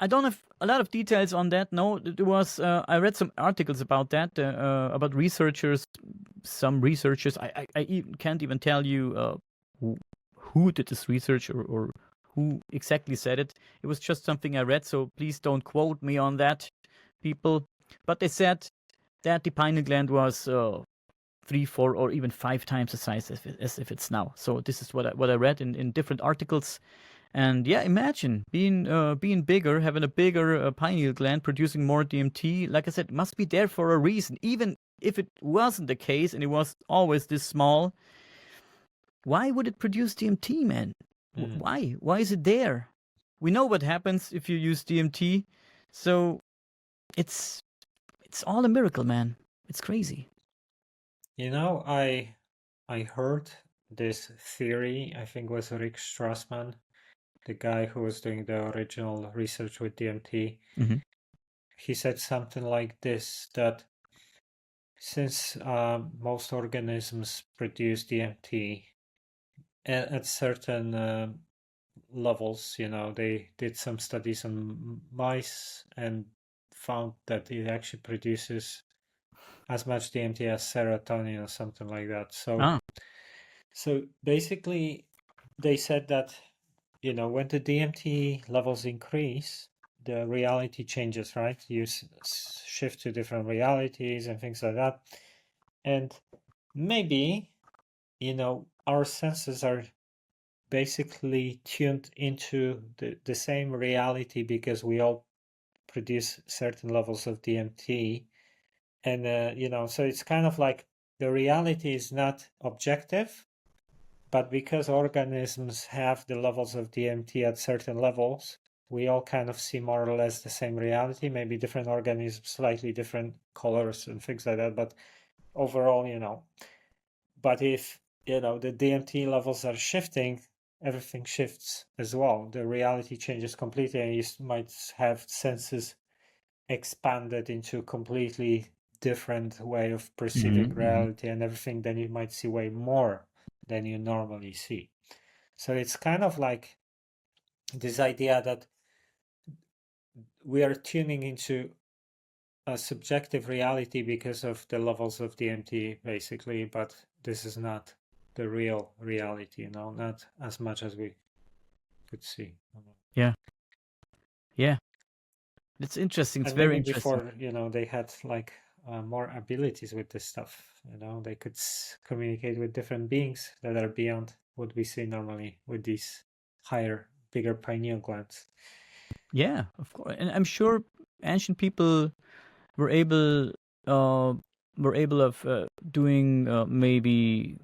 I don't have a lot of details on that. No, there was. I read some articles about that, about researchers. Some researchers. I can't even tell you who did this research or who exactly said it. It was just something I read. So please don't quote me on that, people. But they said that the pineal gland was 3, 4, or even 5 times the size as if it's now. So this is what I read in different articles. And yeah, imagine being bigger, having a bigger pineal gland, producing more DMT. Like I said, must be there for a reason. Even if it wasn't the case and it was always this small, why would it produce DMT, man? Why? Why is it there? We know what happens if you use DMT. So it's all a miracle, man. It's crazy. I heard this theory, I think it was Rick Strassman, the guy who was doing the original research with DMT. he said something like this, that since most organisms produce DMT at certain levels, they did some studies on mice and found that it actually produces as much DMT as serotonin or something like that. So basically, they said that when the DMT levels increase, the reality changes, right? You shift to different realities and things like that. And maybe, our senses are basically tuned into the same reality because we all produce certain levels of DMT. And, so it's kind of like the reality is not objective, but because organisms have the levels of DMT at certain levels, we all kind of see more or less the same reality, maybe different organisms, slightly different colors and things like that. But overall, but if, the DMT levels are shifting, everything shifts as well. The reality changes completely, and you might have senses expanded into a completely different way of perceiving reality and everything. Then you might see way more than you normally see. So it's kind of like this idea that we are tuning into a subjective reality because of the levels of DMT, basically, but this is not the real reality, not as much as we could see. Yeah. It's interesting. It's And very maybe interesting. before, they had like more abilities with this stuff. They could communicate with different beings that are beyond what we see normally with these higher, bigger pineal glands. Yeah, of course. And I'm sure ancient people were able of doing maybe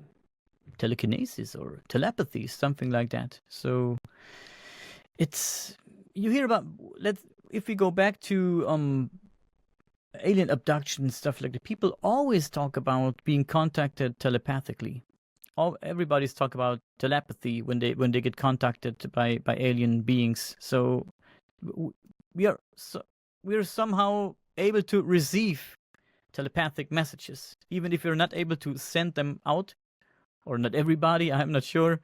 telekinesis or telepathy, something like that. So it's, you hear about, if we go back to alien abduction and stuff like that, people always talk about being contacted telepathically. Everybody's talk about telepathy when they get contacted by alien beings. So we are somehow able to receive telepathic messages, even if we're not able to send them out, or not everybody. I'm not sure.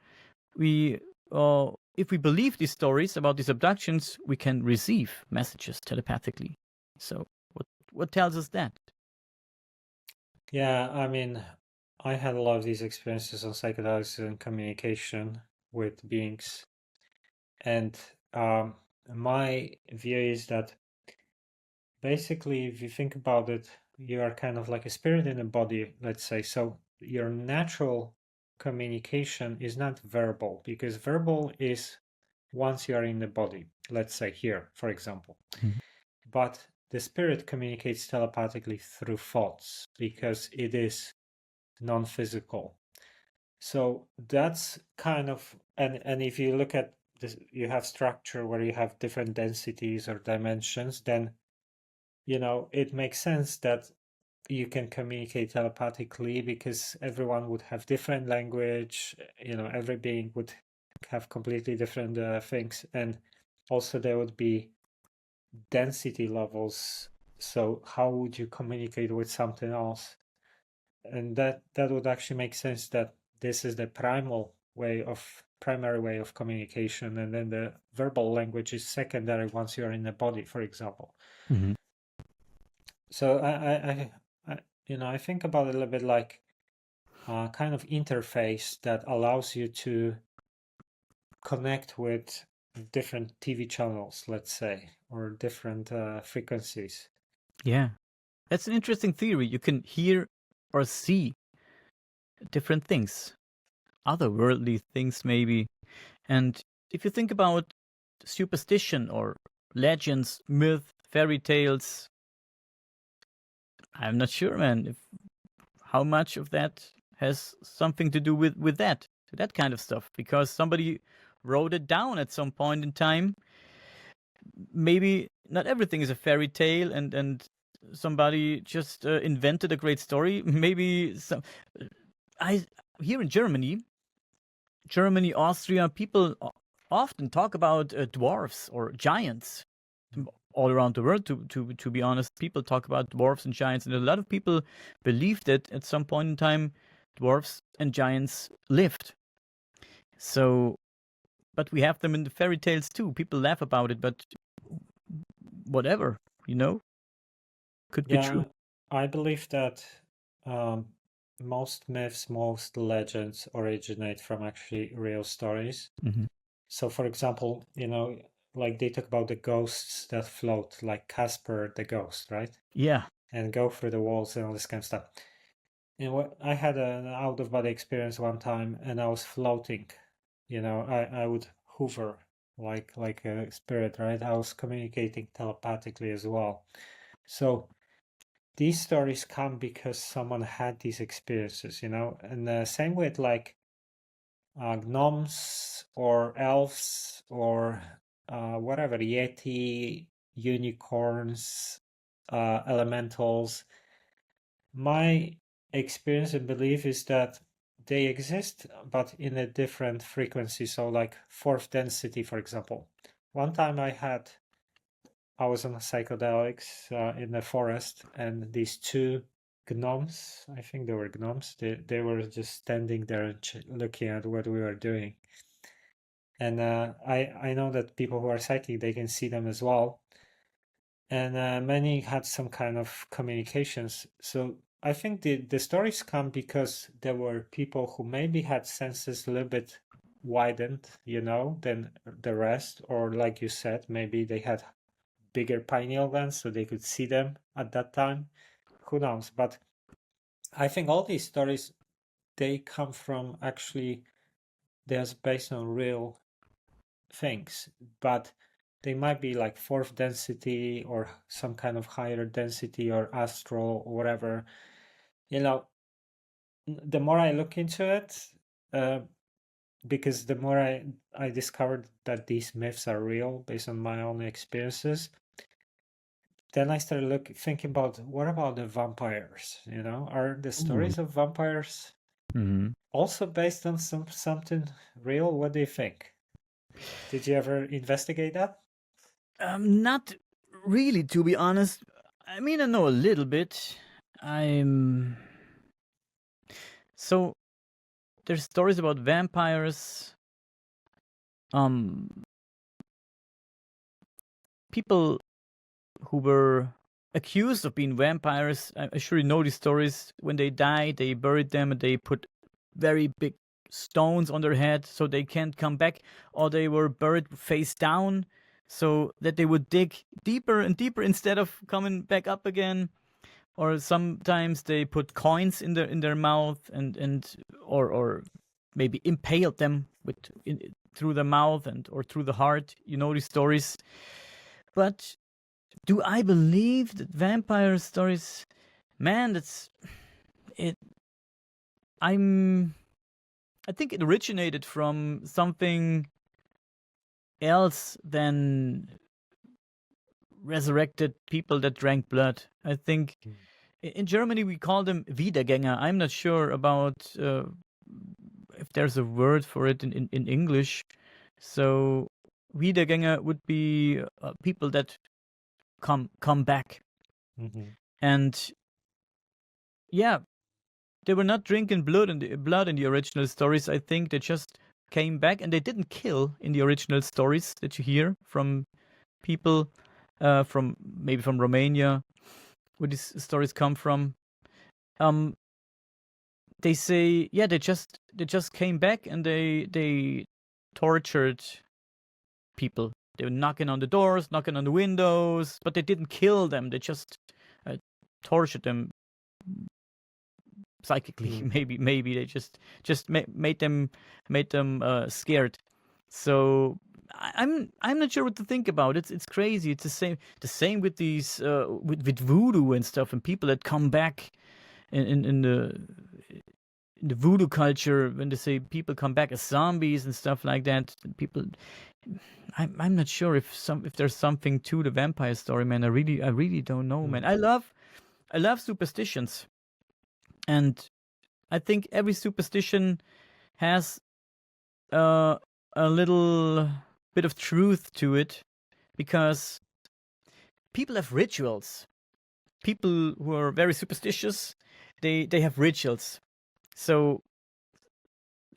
If we believe these stories about these abductions, we can receive messages telepathically. So what tells us that? Yeah, I mean, I had a lot of these experiences on psychedelics and communication with beings, and my view is that basically, if you think about it, you are kind of like a spirit in a body, let's say. So your natural communication is not verbal, because verbal is once you are in the body, let's say here, for example. But the spirit communicates telepathically through thoughts because it is non-physical. So that's kind of, and if you look at this, you have structure where you have different densities or dimensions, then it makes sense that you can communicate telepathically because everyone would have different language, every being would have completely different things, and also there would be density levels. So how would you communicate with something else? And that would actually make sense, that this is the primary way of communication, and then the verbal language is secondary once you're in the body, for example. So I think about it a little bit like a kind of interface that allows you to connect with different TV channels, let's say, or different frequencies. Yeah, that's an interesting theory. You can hear or see different things, otherworldly things maybe. And if you think about superstition or legends, myth, fairy tales, I'm not sure, man, how much of that has something to do with that kind of stuff, because somebody wrote it down at some point in time. Maybe not everything is a fairy tale, and somebody just invented a great story. Maybe here in Germany, Austria, people often talk about dwarfs or giants. all around the world. To be honest, people talk about dwarves and giants, and a lot of people believe that at some point in time, dwarves and giants lived. So, but we have them in the fairy tales too. People laugh about it, but whatever, could be true. I believe that most myths, most legends originate from actually real stories. Mm-hmm. So, for example, like they talk about the ghosts that float, like Casper the ghost, right? Yeah. And go through the walls and all this kind of stuff. And I had an out of body experience one time, and I was floating. I would hover like a spirit, right? I was communicating telepathically as well. So these stories come because someone had these experiences, and same with like gnomes or elves or whatever, yeti, unicorns, elementals. My experience and belief is that they exist, but in a different frequency. So like fourth density, for example. One time I was on psychedelics in the forest, and these two gnomes, I think they were gnomes, they were just standing there and looking at what we were doing. And I know that people who are psychic, they can see them as well. And many had some kind of communications. So I think the stories come because there were people who maybe had senses a little bit widened, than the rest, or like you said, maybe they had bigger pineal glands so they could see them at that time. Who knows? But I think all these stories, they come from actually, they're based on real things, but they might be like fourth density or some kind of higher density or astral or whatever. The more I look into it, because the more I discovered that these myths are real based on my own experiences, then I started thinking about, what about the vampires? Are the stories of vampires also based on something real? What do you think? Did you ever investigate that? Not really, to be honest. I mean, I know a little bit. So there's stories about vampires. People who were accused of being vampires, I sure you know these stories. When they died, they buried them and they put very big stones on their head so they can't come back, or they were buried face down so that they would dig deeper and deeper instead of coming back up again. Or sometimes they put coins in their mouth or maybe impaled them through the mouth or through the heart. You know these stories. But do I believe that vampire stories? Man, that's it. I think it originated from something else than resurrected people that drank blood. I think in Germany we call them Wiedergänger. I'm not sure about if there's a word for it in English. So Wiedergänger would be people that come back. And yeah, they were not drinking blood in the original stories. I think they just came back, and they didn't kill in the original stories that you hear from people from Romania, where these stories come from. They say, yeah, they just came back and they tortured people. They were knocking on the doors, knocking on the windows, but they didn't kill them. They just tortured them psychically. Maybe they just made them scared. So I'm not sure what to think about. It's crazy. It's the same with these with voodoo and stuff, and people that come back in the voodoo culture, when they say people come back as zombies and stuff like that. People, I'm not sure if there's something to the vampire story, man. I really don't know, man. I love superstitions, and I think every superstition has a little bit of truth to it, because people have rituals. People who are very superstitious, they have rituals. So,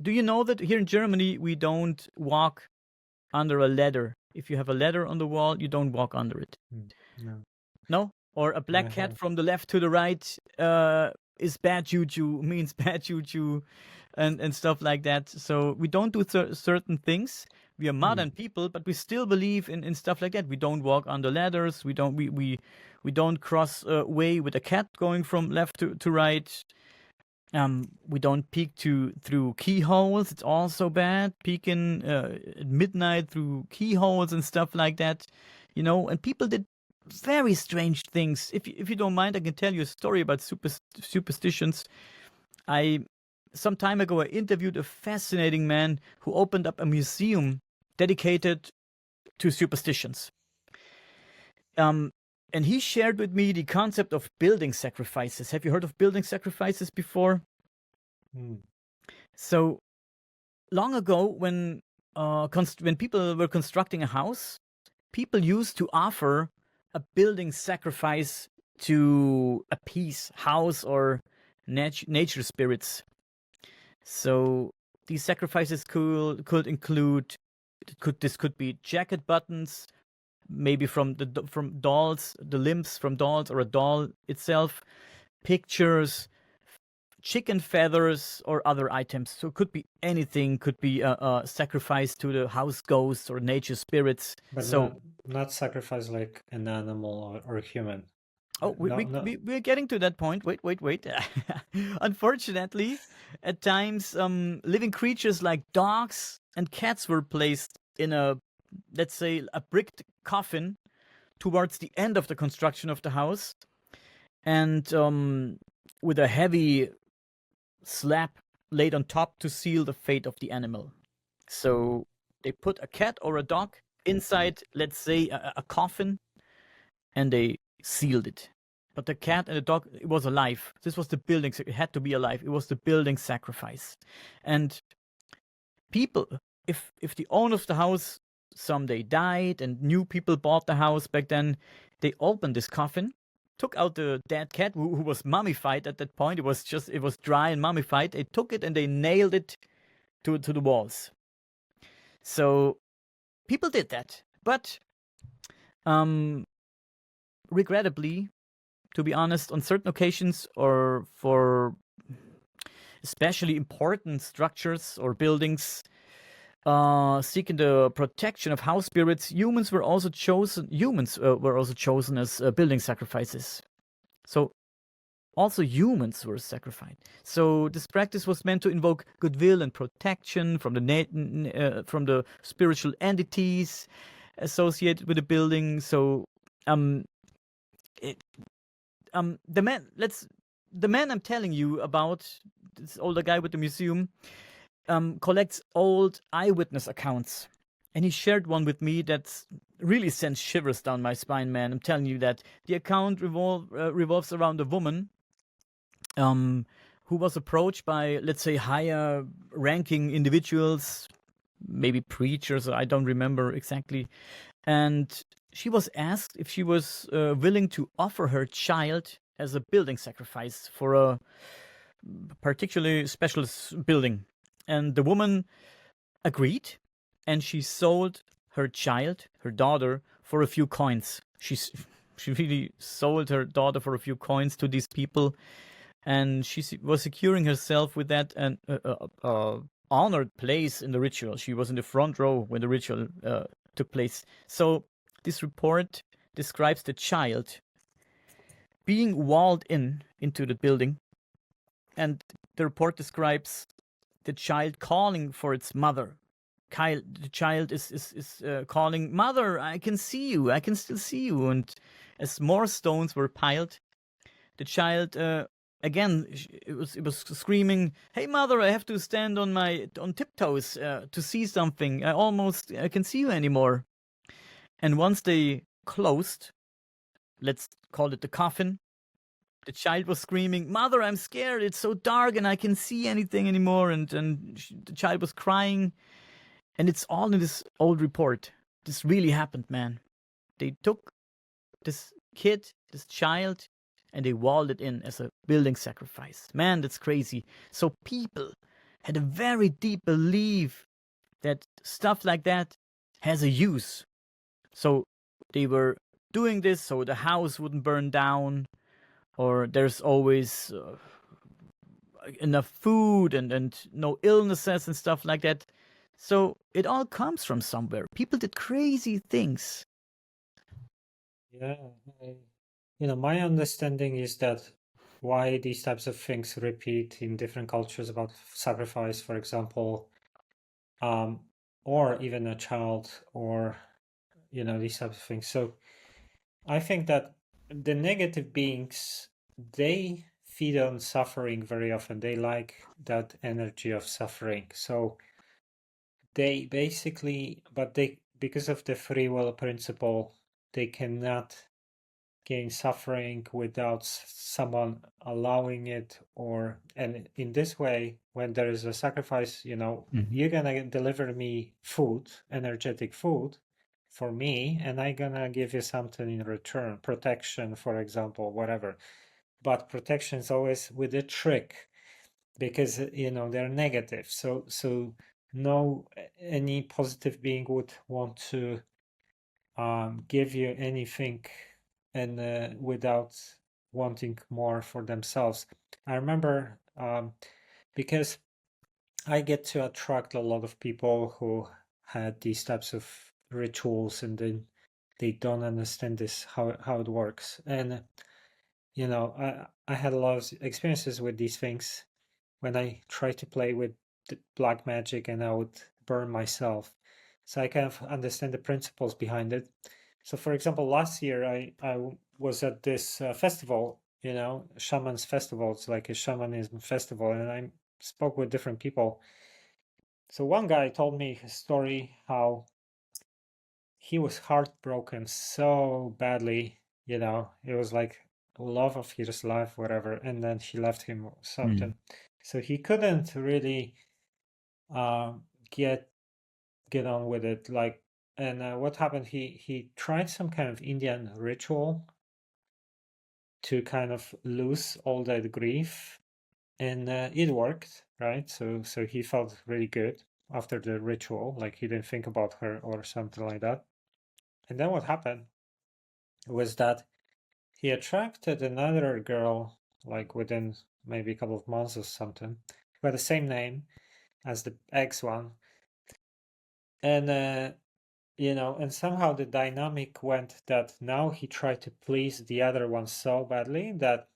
do you know that here in Germany we don't walk under a ladder? If you have a ladder on the wall, you don't walk under it. No. No? Or a black cat from the left to the right is bad juju, means bad juju, and stuff like that. So we don't do certain things. We are modern people, but we still believe in stuff like that. We don't walk under ladders. We don't cross a way with a cat going from left to right. We don't peek through keyholes. It's also bad. Peeking at midnight through keyholes and stuff like that, you know. And people did very strange things. If you don't mind, I can tell you a story about superstitions. Some time ago I interviewed a fascinating man who opened up a museum dedicated to superstitions. And he shared with me the concept of building sacrifices. Have you heard of building sacrifices before? So long ago, when people were constructing a house, people used to offer a building sacrifice to appease house or nature spirits. So these sacrifices could include this could be jacket buttons, maybe from dolls, the limbs from dolls or a doll itself, pictures, chicken feathers, or other items. So it could be anything. Could be a sacrifice to the house ghosts or nature spirits. But so not sacrifice like an animal or a human. Oh, we're getting to that point. Wait. Unfortunately, at times, living creatures like dogs and cats were placed in let's say, a bricked coffin towards the end of the construction of the house, and with a heavy slab laid on top to seal the fate of the animal. So they put a cat or a dog inside, let's say, a coffin, and they sealed it. But the cat and the dog, it was alive. This was the building. It had to be alive. It was the building sacrifice. And people, if the owner of the house someday died and new people bought the house back then, they opened this coffin, took out the dead cat who was mummified at that point. It was dry and mummified. They took it and they nailed it to the walls. So people did that. But regrettably, to be honest, on certain occasions or for especially important structures or buildings seeking the protection of house spirits, humans were also chosen as building sacrifices. So also humans were sacrificed. So this practice was meant to invoke goodwill and protection from the spiritual entities associated with the building. So the man I'm telling you about, this older guy with the museum, collects old eyewitness accounts, and he shared one with me that really sends shivers down my spine, man. I'm telling you that the account revolves around a woman who was approached by, let's say, higher ranking individuals, maybe preachers, I don't remember exactly, and she was asked if she was willing to offer her child as a building sacrifice for a particularly special building. And the woman agreed, and she sold her child, her daughter, for a few coins. She really sold her daughter for a few coins to these people, and she was securing herself with that and honored place in the ritual. She was in the front row when the ritual took place. So this report describes the child being walled into the building, and the report describes the child calling for its mother. The child is calling, "Mother, I can see you. I can still see you." And as more stones were piled, the child again it was screaming, "Hey, mother, I have to stand on tiptoes to see something. I can see you anymore." And once they closed, let's call it the coffin, the child was screaming, "Mother, I'm scared. It's so dark and I can't see anything anymore." And the child was crying. And it's all in this old report. This really happened, man. They took this kid, this child, and they walled it in as a building sacrifice. Man, that's crazy. So people had a very deep belief that stuff like that has a use. So they were doing this so the house wouldn't burn down, or there's always enough food and no illnesses and stuff like that. So it all comes from somewhere. People did crazy things. Yeah, my understanding is that why these types of things repeat in different cultures about sacrifice, for example, or even a child, or these types of things. So I think that the negative beings, they feed on suffering very often. They like that energy of suffering. So they basically, because of the free will principle, they cannot gain suffering without someone allowing it. And in this way, when there is a sacrifice, you're gonna deliver me food, energetic food for me, and I'm gonna give you something in return, protection, for example, whatever. But protection is always with a trick, because they're negative. So no, any positive being would want to give you anything, and without wanting more for themselves. I remember, because I get to attract a lot of people who had these types of rituals, and then they don't understand this, how it works. And I had a lot of experiences with these things when I tried to play with the black magic, and I would burn myself. So I kind of understand the principles behind it. So, for example, last year I was at this festival, Shaman's Festival. It's like a shamanism festival, and I spoke with different people. So one guy told me his story, how he was heartbroken so badly, it was like love of his life, whatever, and then she left him or something. So he couldn't really get on with it. Like, and what happened? He tried some kind of Indian ritual to kind of lose all that grief, and it worked, right? So he felt really good after the ritual, like he didn't think about her or something like that. And then what happened was that he attracted another girl, like within maybe a couple of months or something, who had the same name as the ex one. And and somehow the dynamic went that now he tried to please the other one so badly that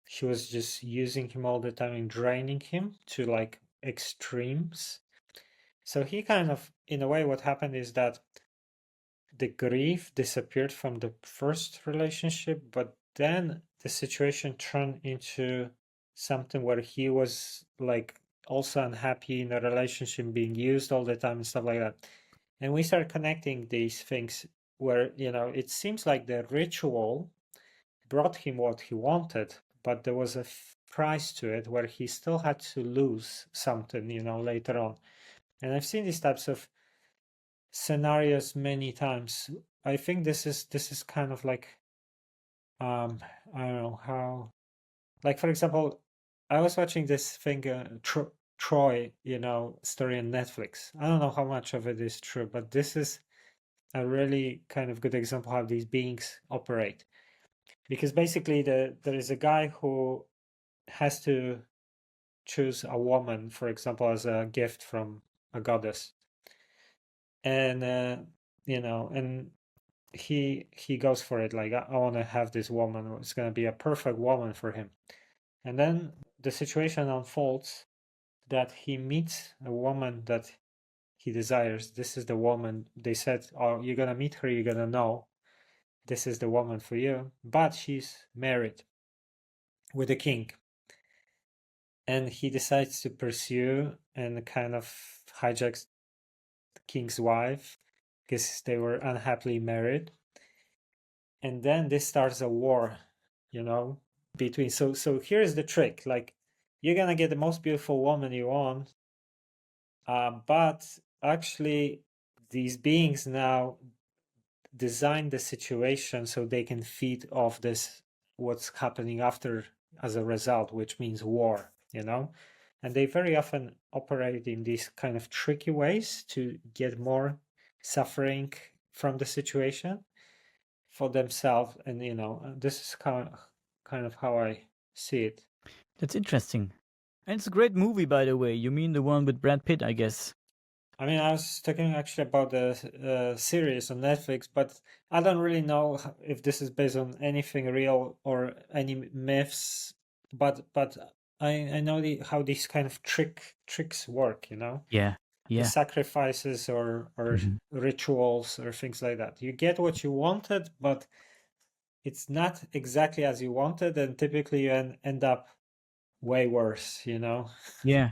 she was just using him all the time and draining him to like extremes. So he kind of, in a way, what happened is that the grief disappeared from the first relationship, but then the situation turned into something where he was like also unhappy in the relationship, being used all the time and stuff like that. And we start connecting these things where, it seems like the ritual brought him what he wanted, but there was a price to it where he still had to lose something, later on. And I've seen these types of scenarios many times. I think this is kind of like, I don't know how, like, for example, I was watching this thing, Troy, story on Netflix. I don't know how much of it is true, but this is a really kind of good example how these beings operate. Because basically there is a guy who has to choose a woman, for example, as a gift from a goddess. And and he goes for it, like, I want to have this woman, it's going to be a perfect woman for him. And then the situation unfolds that he meets a woman that he desires. This is the woman. They said, oh, you're going to meet her, you're going to know this is the woman for you. But she's married with a king. And he decides to pursue and kind of hijacks the king's wife because they were unhappily married. And then this starts a war, between. So here's the trick. Like, you're going to get the most beautiful woman you want, but actually these beings now, design the situation so they can feed off this, what's happening after as a result, which means war, and they very often operate in these kind of tricky ways to get more suffering from the situation for themselves. And this is kind of how I see it. That's interesting. And it's a great movie, by the way. You mean the one with Brad Pitt, I guess. I mean, I was talking actually about the series on Netflix, but I don't really know if this is based on anything real or any myths. But I know how these kind of tricks work. Yeah. The Yeah. sacrifices or rituals or things like that. You get what you wanted, but it's not exactly as you wanted, and typically you end up way worse. Yeah.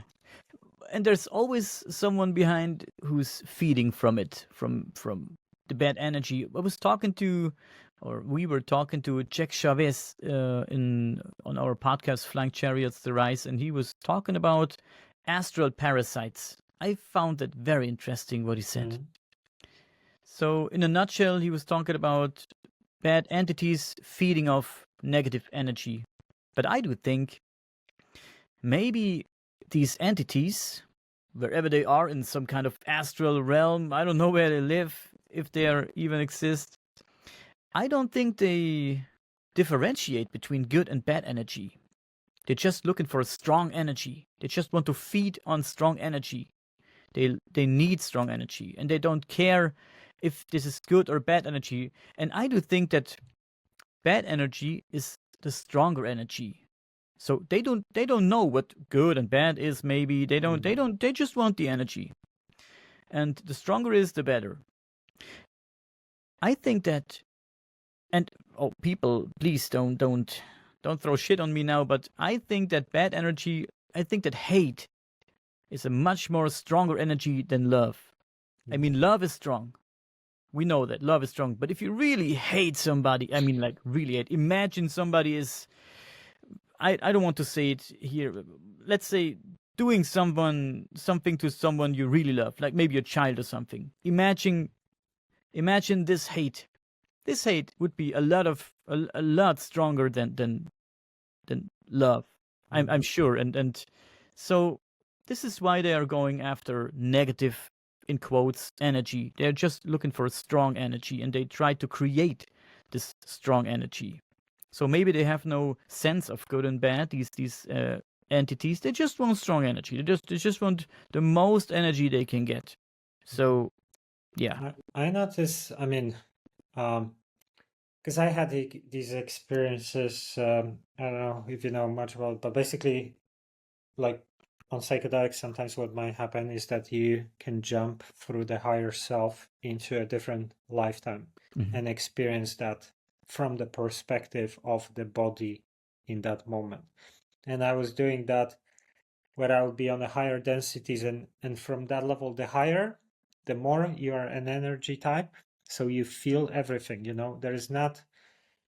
And there's always someone behind who's feeding from it, from the bad energy. We were talking to Jack Chavez on our podcast Flying Chariots: The Rise, and he was talking about astral parasites. I found that very interesting what he said. Mhm. So in a nutshell, he was talking about bad entities feeding off negative energy. But I do think maybe these entities, wherever they are in some kind of astral realm, I don't know where they live, if they even exist, I don't think they differentiate between good and bad energy. They're just looking for a strong energy. They just want to feed on strong energy. They need strong energy, and they don't care if this is good or bad energy. And I do think that bad energy is the stronger energy. So they don't know what good and bad is. Maybe they just want the energy, and the stronger is, the better. I think that, and people, please don't throw shit on me now. But I think that bad energy. I think that hate is a much more stronger energy than love. I mean, love is strong. We know that love is strong. But if you really hate somebody, I mean, like really hate. Imagine somebody is. I don't want to say it here. Let's say doing something to someone you really love, like maybe a child or something. Imagine this hate. This hate would be a lot stronger than love. I'm sure. And so this is why they are going after negative, in quotes, energy. They're just looking for a strong energy, and they try to create this strong energy. So maybe they have no sense of good and bad, these entities. They just want strong energy. They just want the most energy they can get. So, yeah. I notice, I mean, because I had these experiences, I don't know if you know much about it, but basically, like on psychedelics, sometimes what might happen is that you can jump through the higher self into a different lifetime and experience that from the perspective of the body in that moment. And I was doing that where I would be on the higher densities, and from that level, the higher, the more you are an energy type. So you feel everything, there is not,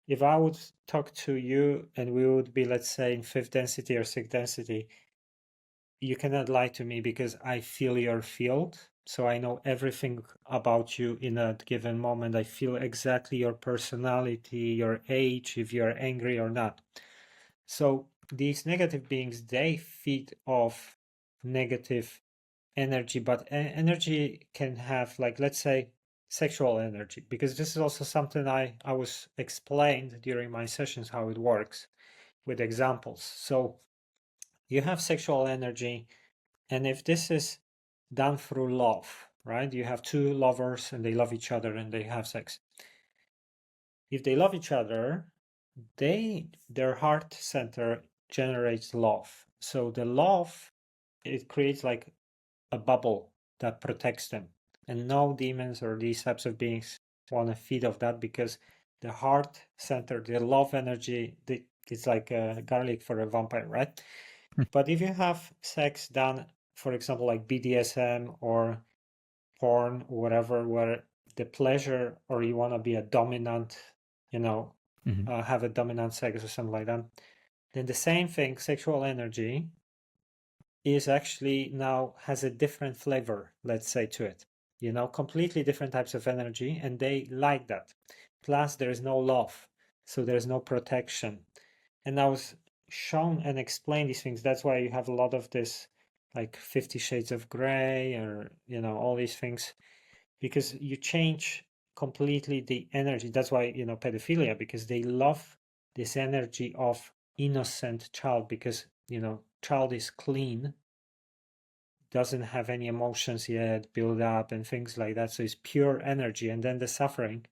if I would talk to you and we would be, let's say, in 5th density or 6th density, you cannot lie to me because I feel your field. So I know everything about you in a given moment. I feel exactly your personality, your age, if you're angry or not. So these negative beings, they feed off negative energy, but energy can have, like, let's say, sexual energy, because this is also something I was explained during my sessions how it works with examples. So you have sexual energy, and if this is done through love, right? You have two lovers and they love each other and they have sex. If they love each other, their heart center generates love. So the love, it creates like a bubble that protects them. And no demons or these types of beings want to feed off that, because the heart center, the love energy, it's like a garlic for a vampire, right? But if you have sex done, for example, like BDSM or porn or whatever, where the pleasure, or you want to be a dominant, have a dominant sex or something like that, then the same thing, sexual energy, is actually now has a different flavor, let's say, to it. completely different types of energy, and they like that. Plus, there is no love, so there is no protection. And I was shown and explained these things. That's why you have a lot of this, like 50 Shades of Grey, or all these things, because you change completely the energy. That's why pedophilia, because they love this energy of innocent child, because child is clean, doesn't have any emotions yet build up and things like that, so it's pure energy. And then the suffering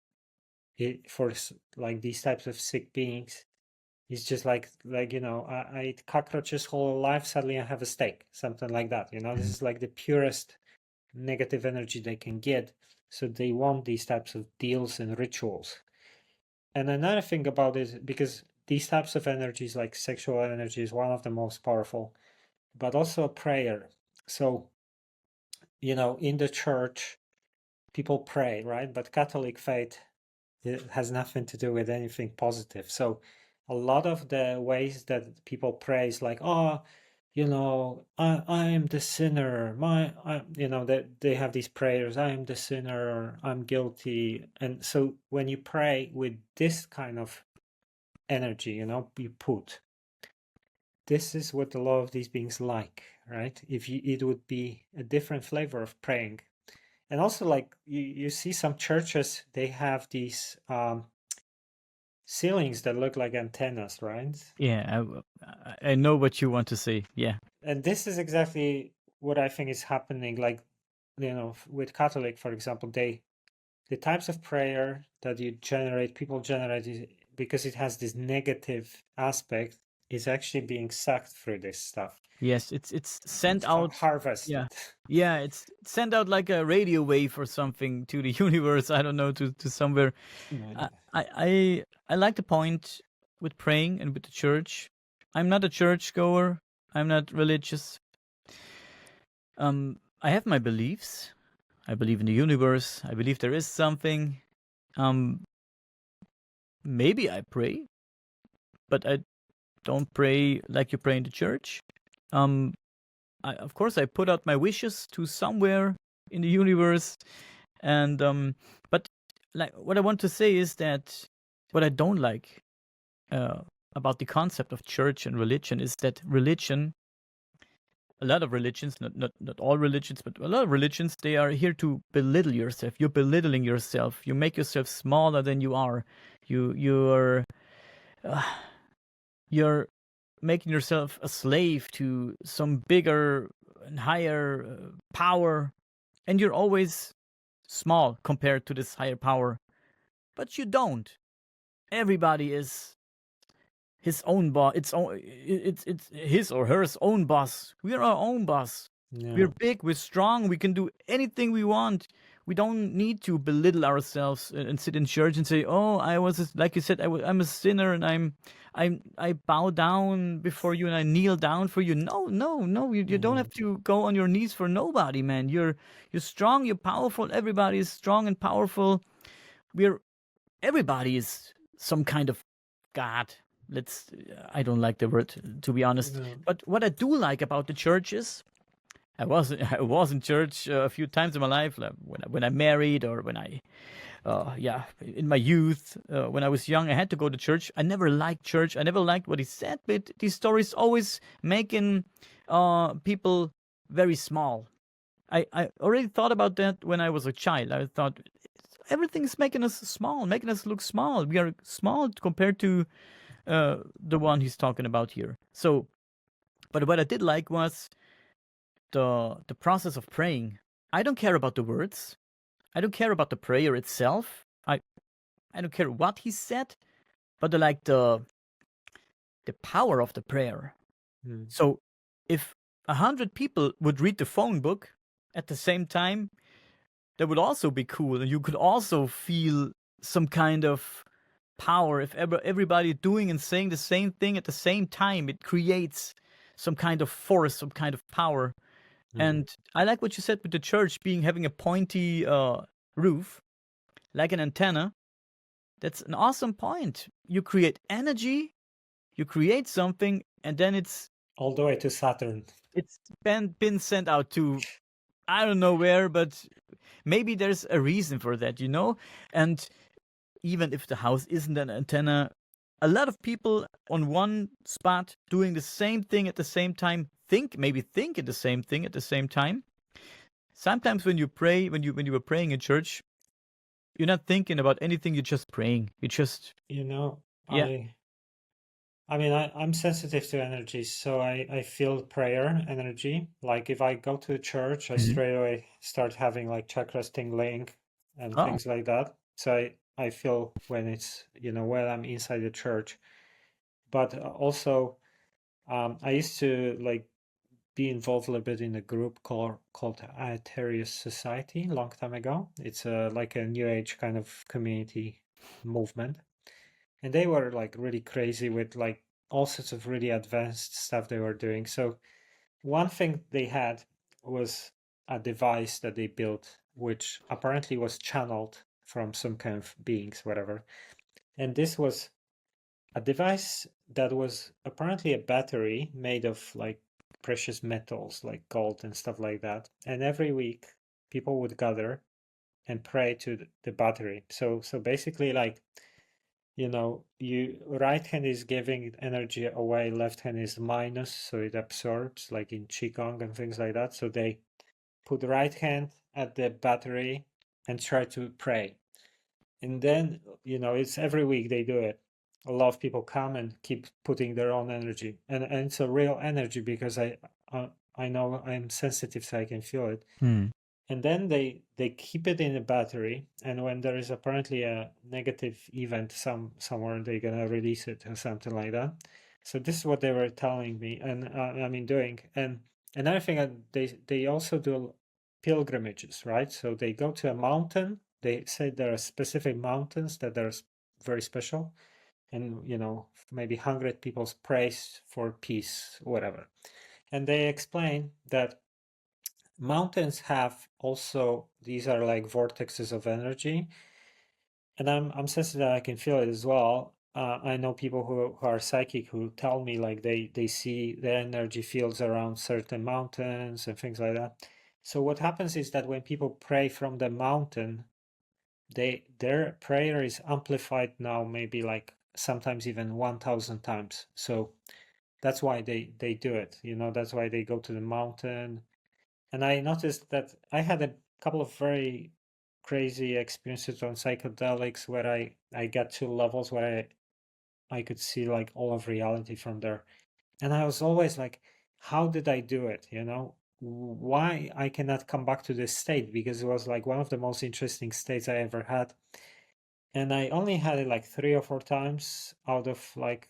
for like these types of sick beings is just like I ate cockroaches whole life, suddenly I have a steak, something like that. This is like the purest negative energy they can get, so they want these types of deals and rituals. And another thing about it, because these types of energies, like sexual energy, is one of the most powerful, but also prayer. So in the church people pray, right? But Catholic faith, it has nothing to do with anything positive. So a lot of the ways that people pray is like, oh, I am the sinner. That they have these prayers, I am the sinner, or I'm guilty. And so when you pray with this kind of energy, you put, this is what a lot of these beings like, right? It would be a different flavor of praying. And also, like you see some churches, they have these ceilings that look like antennas, right? Yeah, I know what you want to say. Yeah. And this is exactly what I think is happening. Like, with Catholic, for example, the types of prayer that people generate, because it has this negative aspect, is actually being sucked through this stuff. Yes, it's sent out. Harvested. Yeah, it's sent out like a radio wave or something to the universe. I don't know, to somewhere. I like the point with praying and with the church. I'm not a churchgoer. I'm not religious. I have my beliefs. I believe in the universe. I believe there is something. Maybe I pray, but I don't pray like you pray in the church. Of course, I put out my wishes to somewhere in the universe, and but like what I want to say is that what I don't like about the concept of church and religion is that religion, a lot of religions, not all religions, but a lot of religions, they are here to belittle yourself. You're belittling yourself. You make yourself smaller than you are. You're making yourself a slave to some bigger and higher power, and you're always small compared to this higher power. But you don't. Everybody is his own boss. It's his or her own boss. We are our own boss. Yeah. We're big, we're strong, we can do anything we want. We don't need to belittle ourselves and sit in church and say, "Oh, like you said, I'm a sinner, and I bow down before you and I kneel down for you." No. You don't have to go on your knees for nobody, man. You're strong, you're powerful. Everybody is strong and powerful. Everybody is some kind of God. I don't like the word, to be honest. No. But what I do like about the church is, I was in church a few times in my life, like when I married, or when I, in my youth, when I was young, I had to go to church. I never liked church. I never liked what he said, but these stories always making people very small. I already thought about that when I was a child. I thought everything is making us small, making us look small. We are small compared to the one he's talking about here. So, but what I did like was the process of praying. I don't care about the words. I don't care about the prayer itself. I don't care what he said, but the power of the prayer. So if 100 people would read the phone book at the same time, that would also be cool, and you could also feel some kind of power. If everybody doing and saying the same thing at the same time, it creates some kind of force, some kind of power. And I like what you said with the church having a pointy roof, like an antenna. That's an awesome point. You create energy, you create something, and then it's all the way to Saturn. It's been sent out to I don't know where, but maybe there's a reason for that, you know? And even if the house isn't an antenna, a lot of people on one spot doing the same thing at the same time think at the same thing at the same time. Sometimes when you pray, when you were praying in church, you're not thinking about anything, you're just praying. You just yeah. I mean, I'm sensitive to energy, so I feel prayer energy. Like if I go to church, I Mhm. straight away start having like chakras tingling and Oh. things like that. So I feel when it's, when I'm inside the church. But also, I used to like be involved a little bit in a group called Aetherius Society long time ago. It's like a new age kind of community movement. And they were like really crazy with like all sorts of really advanced stuff they were doing. So one thing they had was a device that they built, which apparently was channeled from some kind of beings, whatever. And this was a device that was apparently a battery made of like precious metals, like gold and stuff like that. And every week, people would gather and pray to the battery. So basically, like you right hand is giving energy away, left hand is minus, so it absorbs, like in qigong and things like that. So they put the right hand at the battery and try to pray, and then it's every week they do it. A lot of people come and keep putting their own energy, and it's a real energy because I know I'm sensitive, so I can feel it. And then they keep it in a battery, and when there is apparently a negative event somewhere, they're gonna release it or something like that. So this is what they were telling me, and I mean doing. And another thing, they also do pilgrimages, right? So they go to a mountain. They say there are specific mountains that are very special, and maybe 100 people prays for peace, whatever. And they explain that mountains have also, these are like vortexes of energy, and I'm sensitive, I can feel it as well. I know people who are psychic who tell me like they see the energy fields around certain mountains and things like that. So what happens is that when people pray from the mountain, their prayer is amplified now, maybe like sometimes even 1,000 times. So that's why they do it. That's why they go to the mountain. And I noticed that I had a couple of very crazy experiences on psychedelics where I got to levels where I could see like all of reality from there. And I was always like, how did I do it? Why I cannot come back to this state? Because it was like one of the most interesting states I ever had. And I only had it like 3 or 4 times out of like,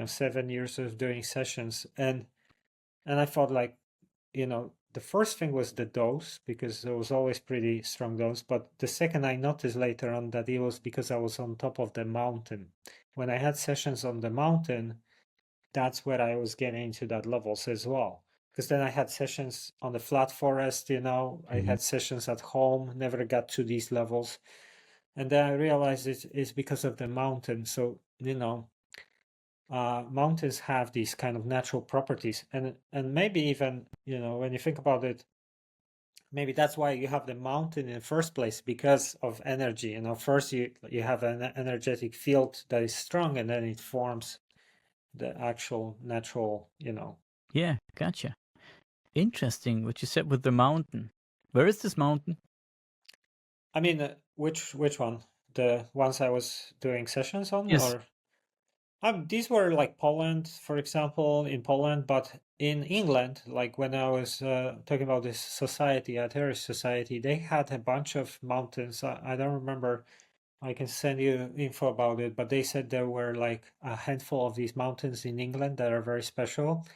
7 years of doing sessions. And I felt like, the first thing was the dose, because it was always pretty strong dose. But the second, I noticed later on that it was because I was on top of the mountain. When I had sessions on the mountain, that's where I was getting into that levels as well. Because then I had sessions on the flat forest, I had sessions at home, never got to these levels. And then I realized it's because of the mountain. So, mountains have these kind of natural properties, and maybe even when you think about it, maybe that's why you have the mountain in the first place, because of energy. First you have an energetic field that is strong, and then it forms the actual natural. Yeah, gotcha. Interesting what you said with the mountain. Where is this mountain? I mean, which one? The ones I was doing sessions on, Yes. or these were like Poland, for example, in Poland, but in England, like when I was talking about this society, Aetherius Society, they had a bunch of mountains. I don't remember. I can send you info about it, but they said there were like a handful of these mountains in England that are very special.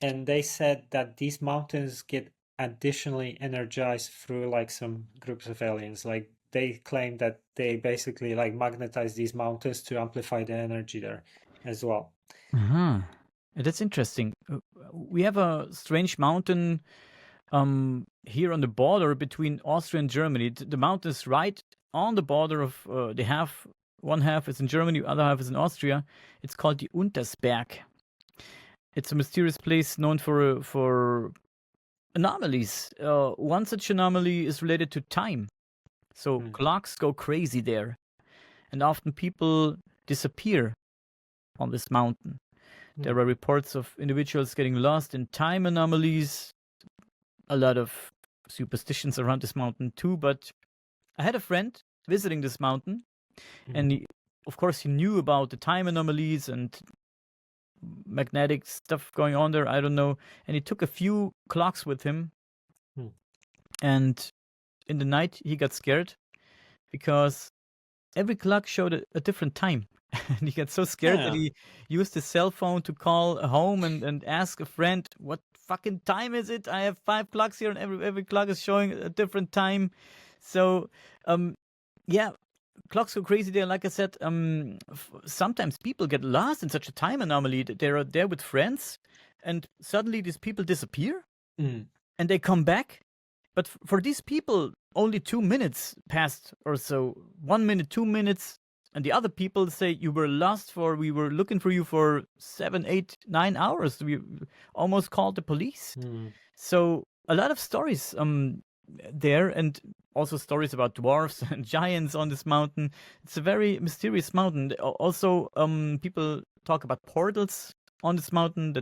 And they said that these mountains get additionally energized through like some groups of aliens. Like they claim that they basically like magnetize these mountains to amplify the energy there as well. Uh-huh. That's interesting. We have a strange mountain here on the border between Austria and Germany. The mountain is right on the border of one half is in Germany, the other half is in Austria. It's called the Untersberg. It's a mysterious place known for anomalies. One such anomaly is related to time. So clocks go crazy there, and often people disappear on this mountain. There are reports of individuals getting lost in time anomalies. A lot of superstitions around this mountain too, but I had a friend visiting this mountain, and of course he knew about the time anomalies and magnetic stuff going on there. I don't know. And he took a few clocks with him, and in the night he got scared because every clock showed a different time. And he got so scared that he used his cell phone to call home and ask a friend, what fucking time is it? I have 5 clocks here and every clock is showing a different time. So, yeah, clocks go crazy there. Like I said, sometimes people get lost in such a time anomaly. They're there with friends and suddenly these people disappear and they come back. But for these people, only 2 minutes passed or so. 1 minute, 2 minutes. And the other people say we were looking for you for 7, 8, 9 hours. We almost called the police. So a lot of stories there, and also stories about dwarfs and giants on this mountain. It's a very mysterious mountain. Also, people talk about portals on this mountain.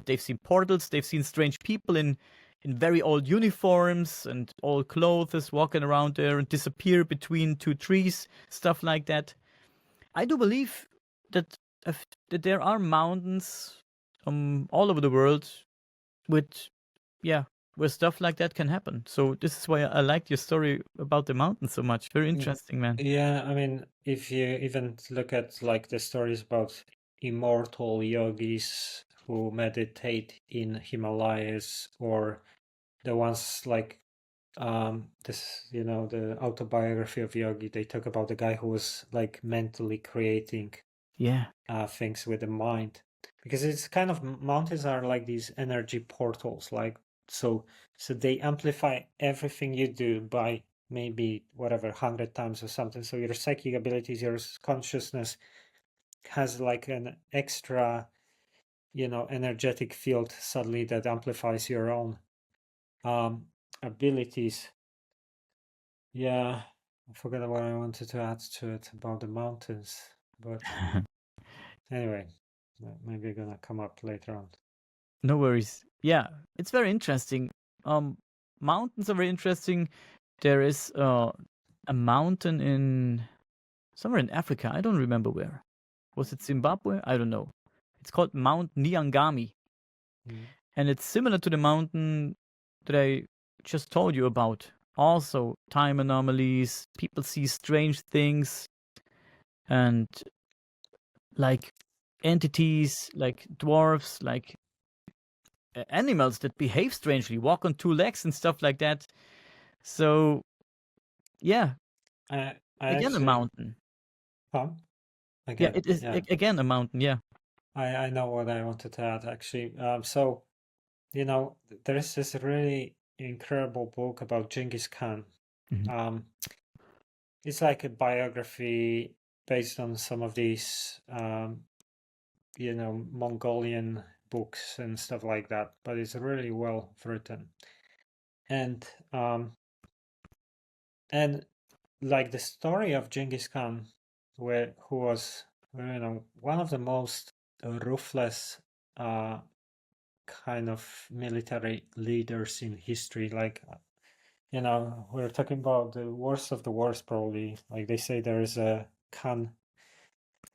They've seen portals. They've seen strange people in very old uniforms and old clothes walking around there and disappear between 2 trees, stuff like that. I do believe that there are mountains all over the world with, where stuff like that can happen. So this is why I liked your story about the mountain so much. Very interesting, man. Yeah, I mean, if you even look at like the stories about immortal yogis who meditate in Himalayas, or the ones like this, the autobiography of Yogi, they talk about the guy who was like mentally creating things with the mind, because it's kind of, mountains are like these energy portals, like so they amplify everything you do by maybe whatever 100 times or something. So your psychic abilities, your consciousness has like an extra energetic field suddenly that amplifies your own abilities. Yeah, I forgot what I wanted to add to it about the mountains, but anyway, maybe gonna come up later on. No worries. Yeah, it's very interesting. Mountains are very interesting. There is a mountain somewhere in Africa. I don't remember where. Was it Zimbabwe? I don't know. It's called Mount Nyangami. And it's similar to the mountain that I just told you about. Also, time anomalies, people see strange things, and like entities, like dwarfs, like animals that behave strangely, walk on 2 legs and stuff like that. So, yeah. Again, a mountain. Again, it is again a mountain, yeah. I know what I wanted to add, actually. So, there is this really incredible book about Genghis Khan. It's like a biography based on some of these, Mongolian books and stuff like that, but it's really well written. And like the story of Genghis Khan, who was, one of the most ruthless kind of military leaders in history. Like, we're talking about the worst of the worst, probably. Like they say there is a Khan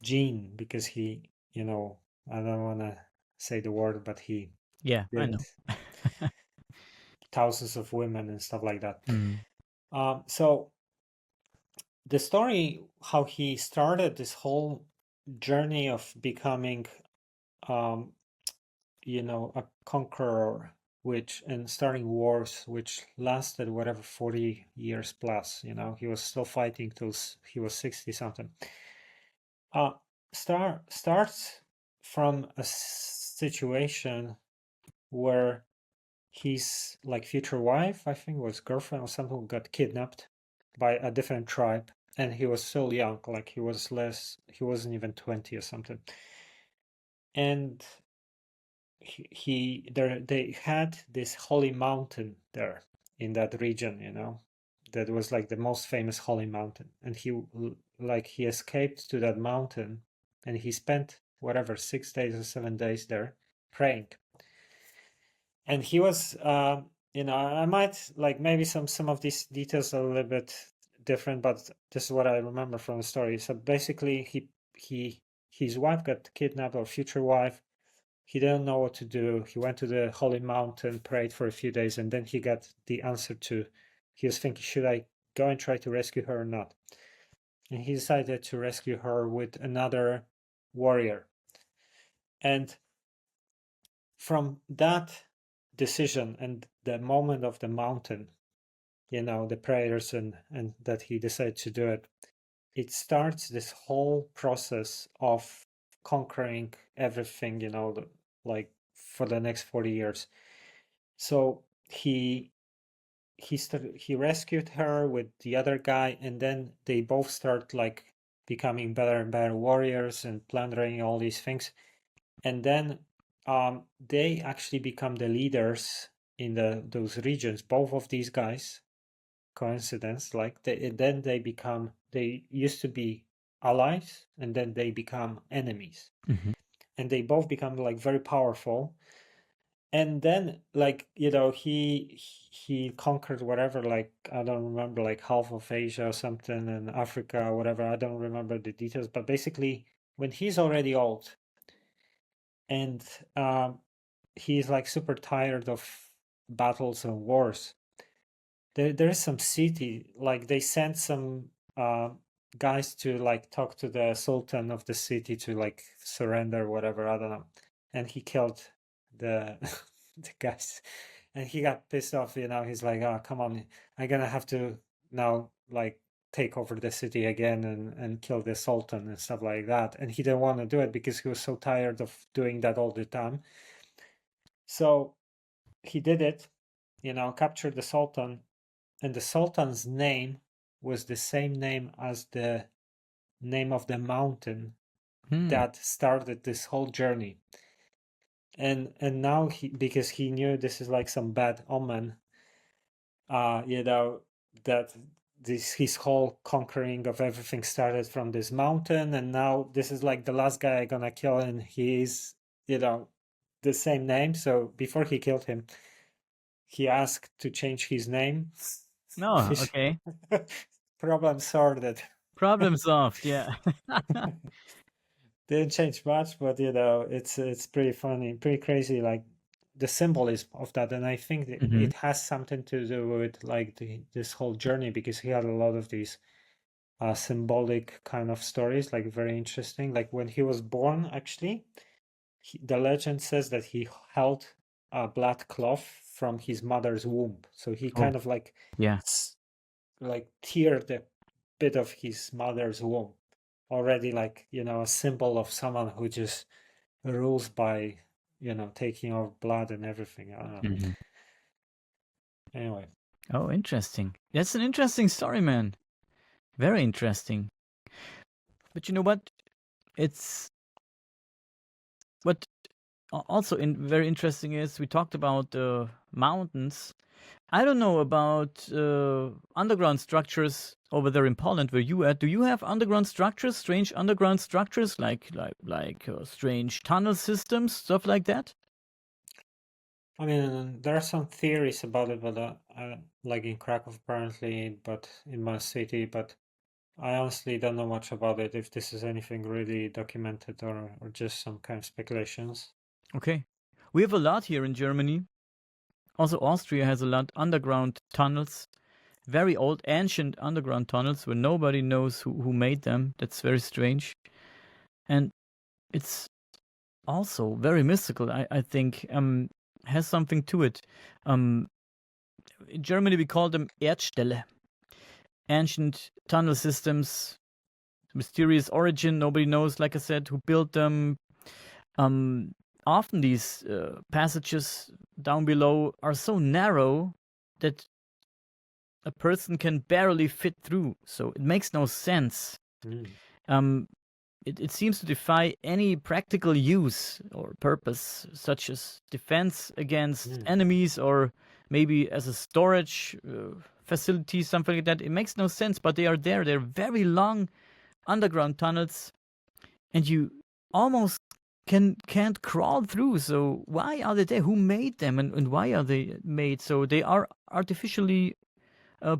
gene because he, I don't want to say the word, but he I know. thousands of women and stuff like that. So the story, how he started this whole journey of becoming, a conqueror, and starting wars, which lasted whatever 40 years plus. He was still fighting till he was 60 something. Starts from a situation where his like future wife, I think was girlfriend or something, got kidnapped by a different tribe, and he was still young, like he wasn't even 20 or something. And they had this holy mountain there in that region, that was like the most famous holy mountain, and he escaped to that mountain, and he spent whatever 6 days or 7 days there praying. And he was I might like maybe some of these details are a little bit different, but this is what I remember from the story. So basically his wife got kidnapped, or future wife. He didn't know what to do. He went to the holy mountain, prayed for a few days, and then he got the answer to, he was thinking, should I go and try to rescue her or not? And he decided to rescue her with another warrior. And from that decision and the moment of the mountain, the prayers and that he decided to do it, it starts this whole process of conquering everything, like for the next 40 years. So he rescued her with the other guy, and then they both start like becoming better and better warriors and plundering all these things. And then they actually become the leaders in those regions. Both of these guys, coincidence, like they used to be allies, and then they become enemies. Mm-hmm. And they both become like very powerful. And then like he conquered whatever, like I don't remember, like half of Asia or something, and Africa or whatever. I don't remember the details, but basically when he's already old and he's like super tired of battles and wars, there is some city, like they sent some guys to like talk to the sultan of the city to like surrender, whatever, I don't know. And he killed the the guys, and he got pissed off. He's like, oh come on, I'm gonna have to now like take over the city again and kill the sultan and stuff like that. And he didn't want to do it because he was so tired of doing that all the time. So he did it, captured the sultan, and the sultan's name was the same name as the name of the mountain that started this whole journey. And now because he knew this is like some bad omen, that his whole conquering of everything started from this mountain, and now this is like the last guy I'm gonna kill, and he is, the same name. So before he killed him, he asked to change his name. No, okay. Problem sorted. Problem solved, yeah. Didn't change much, but it's pretty funny, pretty crazy, like the symbolism of that. And I think it has something to do with like this whole journey, because he had a lot of these symbolic kind of stories, like very interesting. Like when he was born, actually, the legend says that he held a blood cloth from his mother's womb. So he kind of like teared a bit of his mother's womb. Already like, a symbol of someone who just rules by, taking off blood and everything. I don't know. Anyway. Oh, interesting. That's an interesting story, man. Very interesting. But you know what? What also very interesting is we talked about the mountains. I don't know about underground structures over there in Poland where you at. Do you have underground structures, strange underground structures, like strange tunnel systems, stuff like that? I mean, there are some theories about it, but like in Krakow apparently, but in my city, but I honestly don't know much about it, if this is anything really documented or just some kind of speculations. Okay. We have a lot here in Germany. Also, Austria has a lot underground tunnels, very old, ancient underground tunnels where nobody knows who made them. That's very strange. And it's also very mystical, I think. Has something to it. In Germany, we call them Erdställe. Ancient tunnel systems, mysterious origin, nobody knows, like I said, who built them. Often these passages down below are so narrow that a person can barely fit through. So it makes no sense. it seems to defy any practical use or purpose, such as defense against enemies or maybe as a storage facility, something like that. It makes no sense, but they are there. They're very long underground tunnels, and you almost can't crawl through. So why are they there? Who made them, and why are they made? So they are artificially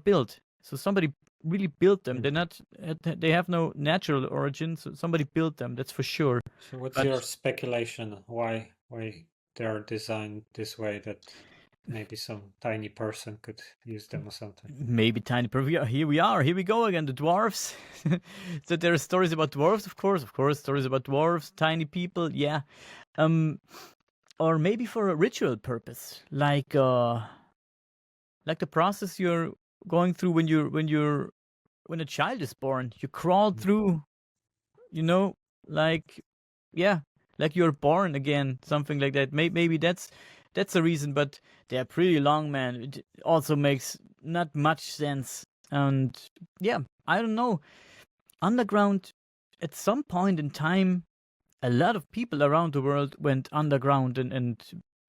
built. So somebody really built them. They have no natural origin. So somebody built them. That's for sure. So what's But- your speculation? Why they are designed this way, that maybe some tiny person could use them or something? Maybe tiny. Here we are. Here we go again. The dwarves. So there are stories about dwarves, of course. Stories about dwarves, tiny people. Yeah. Or maybe for a ritual purpose, like the process you're going through when a child is born. You crawl through, like you're born again, something like that. Maybe that's the reason, but they're pretty long, man. It also makes not much sense. And yeah, I don't know. Underground, at some point in time, a lot of people around the world went underground and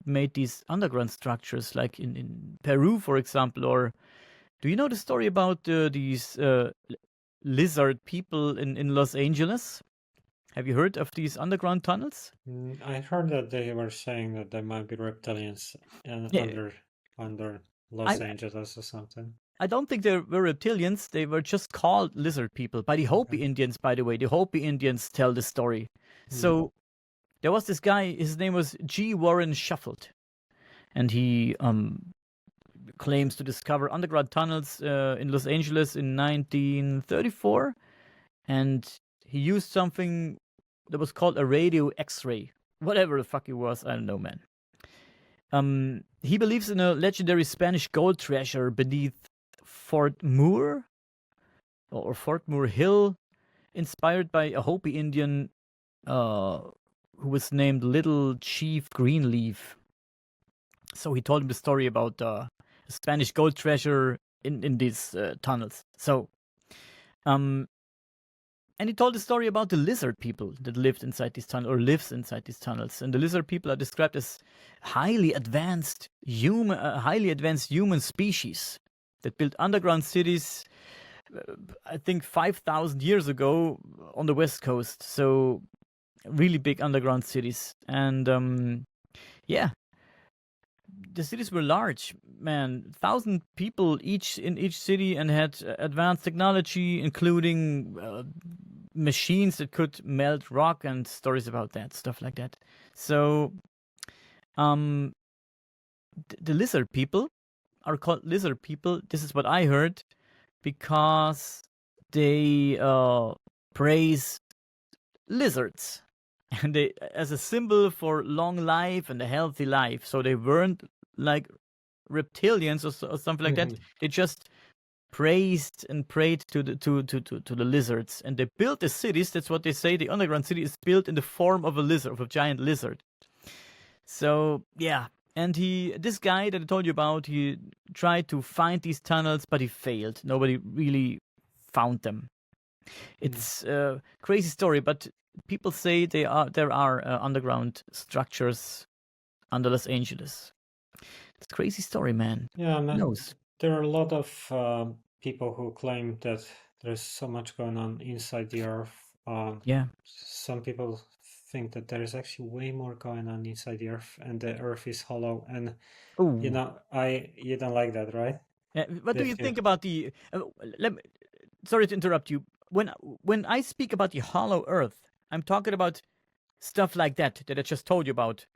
made these underground structures, like in Peru, for example. Or do you know the story about these lizard people in Los Angeles? Have you heard of these underground tunnels? I heard that they were saying that there might be reptilians Yeah. under Los Angeles or something. I don't think they were reptilians. They were just called lizard people by the Hopi Indians, by the way. The Hopi Indians tell the story. So there was this guy, his name was G. Warren Shuffled, and he claims to discover underground tunnels in Los Angeles in 1934, and he used something that was called a radio X-ray, whatever the fuck it was. I don't know, man. He believes in a legendary Spanish gold treasure beneath Fort Moore or Fort Moore Hill, inspired by a Hopi Indian who was named Little Chief Greenleaf. So he told him the story about a Spanish gold treasure in these tunnels. So, and he told the story about the lizard people that lived inside these tunnels, or lives inside these tunnels. And the lizard people are described as highly advanced human species that built underground cities, I think 5,000 years ago on the West Coast. So really big underground cities. And yeah, the cities were large, man. 1,000 people each in each city, and had advanced technology, including machines that could melt rock, and stories about that, stuff like that. So the lizard people are called lizard people. This is what I heard, because they praise lizards, and they as a symbol for long life and a healthy life. So they weren't like reptilians or something like that. They just praised and prayed to the lizards, and they built the cities. That's what they say. The underground city is built in the form of a lizard, of a giant lizard. So yeah, and this guy that I told you about, he tried to find these tunnels, but he failed. Nobody really found them. It's a crazy story, but people say there are underground structures under Los Angeles. It's a crazy story, man. Yeah, Who man. knows? There are a lot of people who claim that there's so much going on inside the Earth. Yeah. Some people think that there is actually way more going on inside the Earth, and the Earth is hollow. And Ooh. you don't like that, right? What do you think about the? Sorry to interrupt you. When I speak about the hollow Earth, I'm talking about stuff like that I just told you about.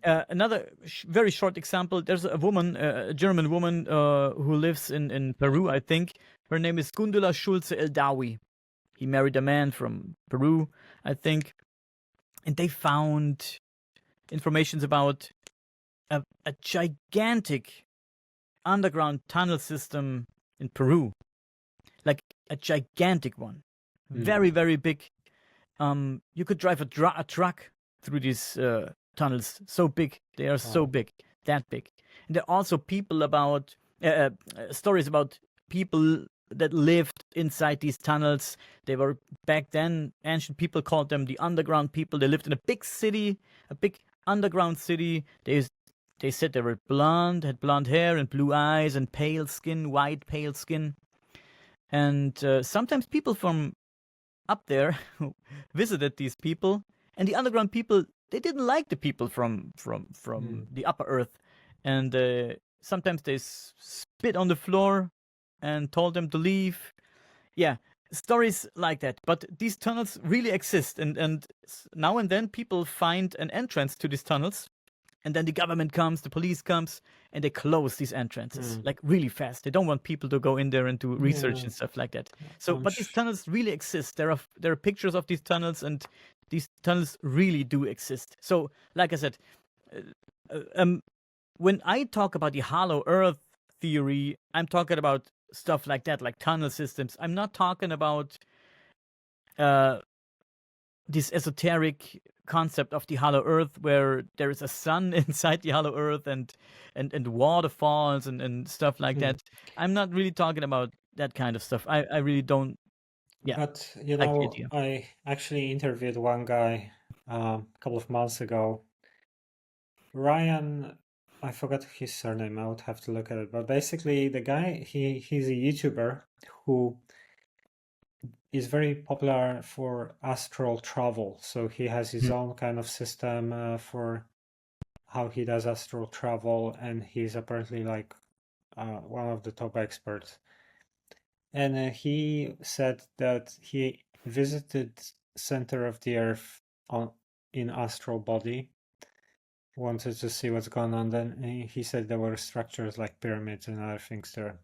Another very short example. There's a woman, a German woman, who lives in Peru, I think. Her name is Gundula Schulze Eldawi. He married a man from Peru, I think. And they found information about a gigantic underground tunnel system in Peru. Like a gigantic one. Very, very big. You could drive a truck through these tunnels. So big. They are so big. That big. And there are also people about stories about people that lived inside these tunnels. They were, back then, ancient people called them the underground people. They lived in a big city, a big underground city. They said they were blonde, had blonde hair and blue eyes and pale skin, white pale skin. And sometimes people from up there visited these people, and the underground people, they didn't like the people from the upper earth, and sometimes they spit on the floor and told them to leave. Yeah, stories like that. But these tunnels really exist, and now and then people find an entrance to these tunnels, and then the government comes, the police comes, and they close these entrances like really fast. They don't want people to go in there and do research and stuff like that. So, but these tunnels really exist. There are pictures of these tunnels, and these tunnels really do exist. So, like I said, when I talk about the hollow Earth theory, I'm talking about stuff like that, like tunnel systems. I'm not talking about this esoteric concept of the hollow Earth, where there is a sun inside the hollow Earth and waterfalls and stuff like that. I'm not really talking about that kind of stuff. I really don't. Yeah, But like the idea. I actually interviewed one guy a couple of months ago. Ryan, I forgot his surname. I would have to look at it. But basically, the guy, he's a YouTuber who is very popular for astral travel. So he has his own kind of system for how he does astral travel, and he's apparently like one of the top experts. And he said that he visited center of the Earth in astral body, wanted to see what's going on. Then he said there were structures like pyramids and other things there,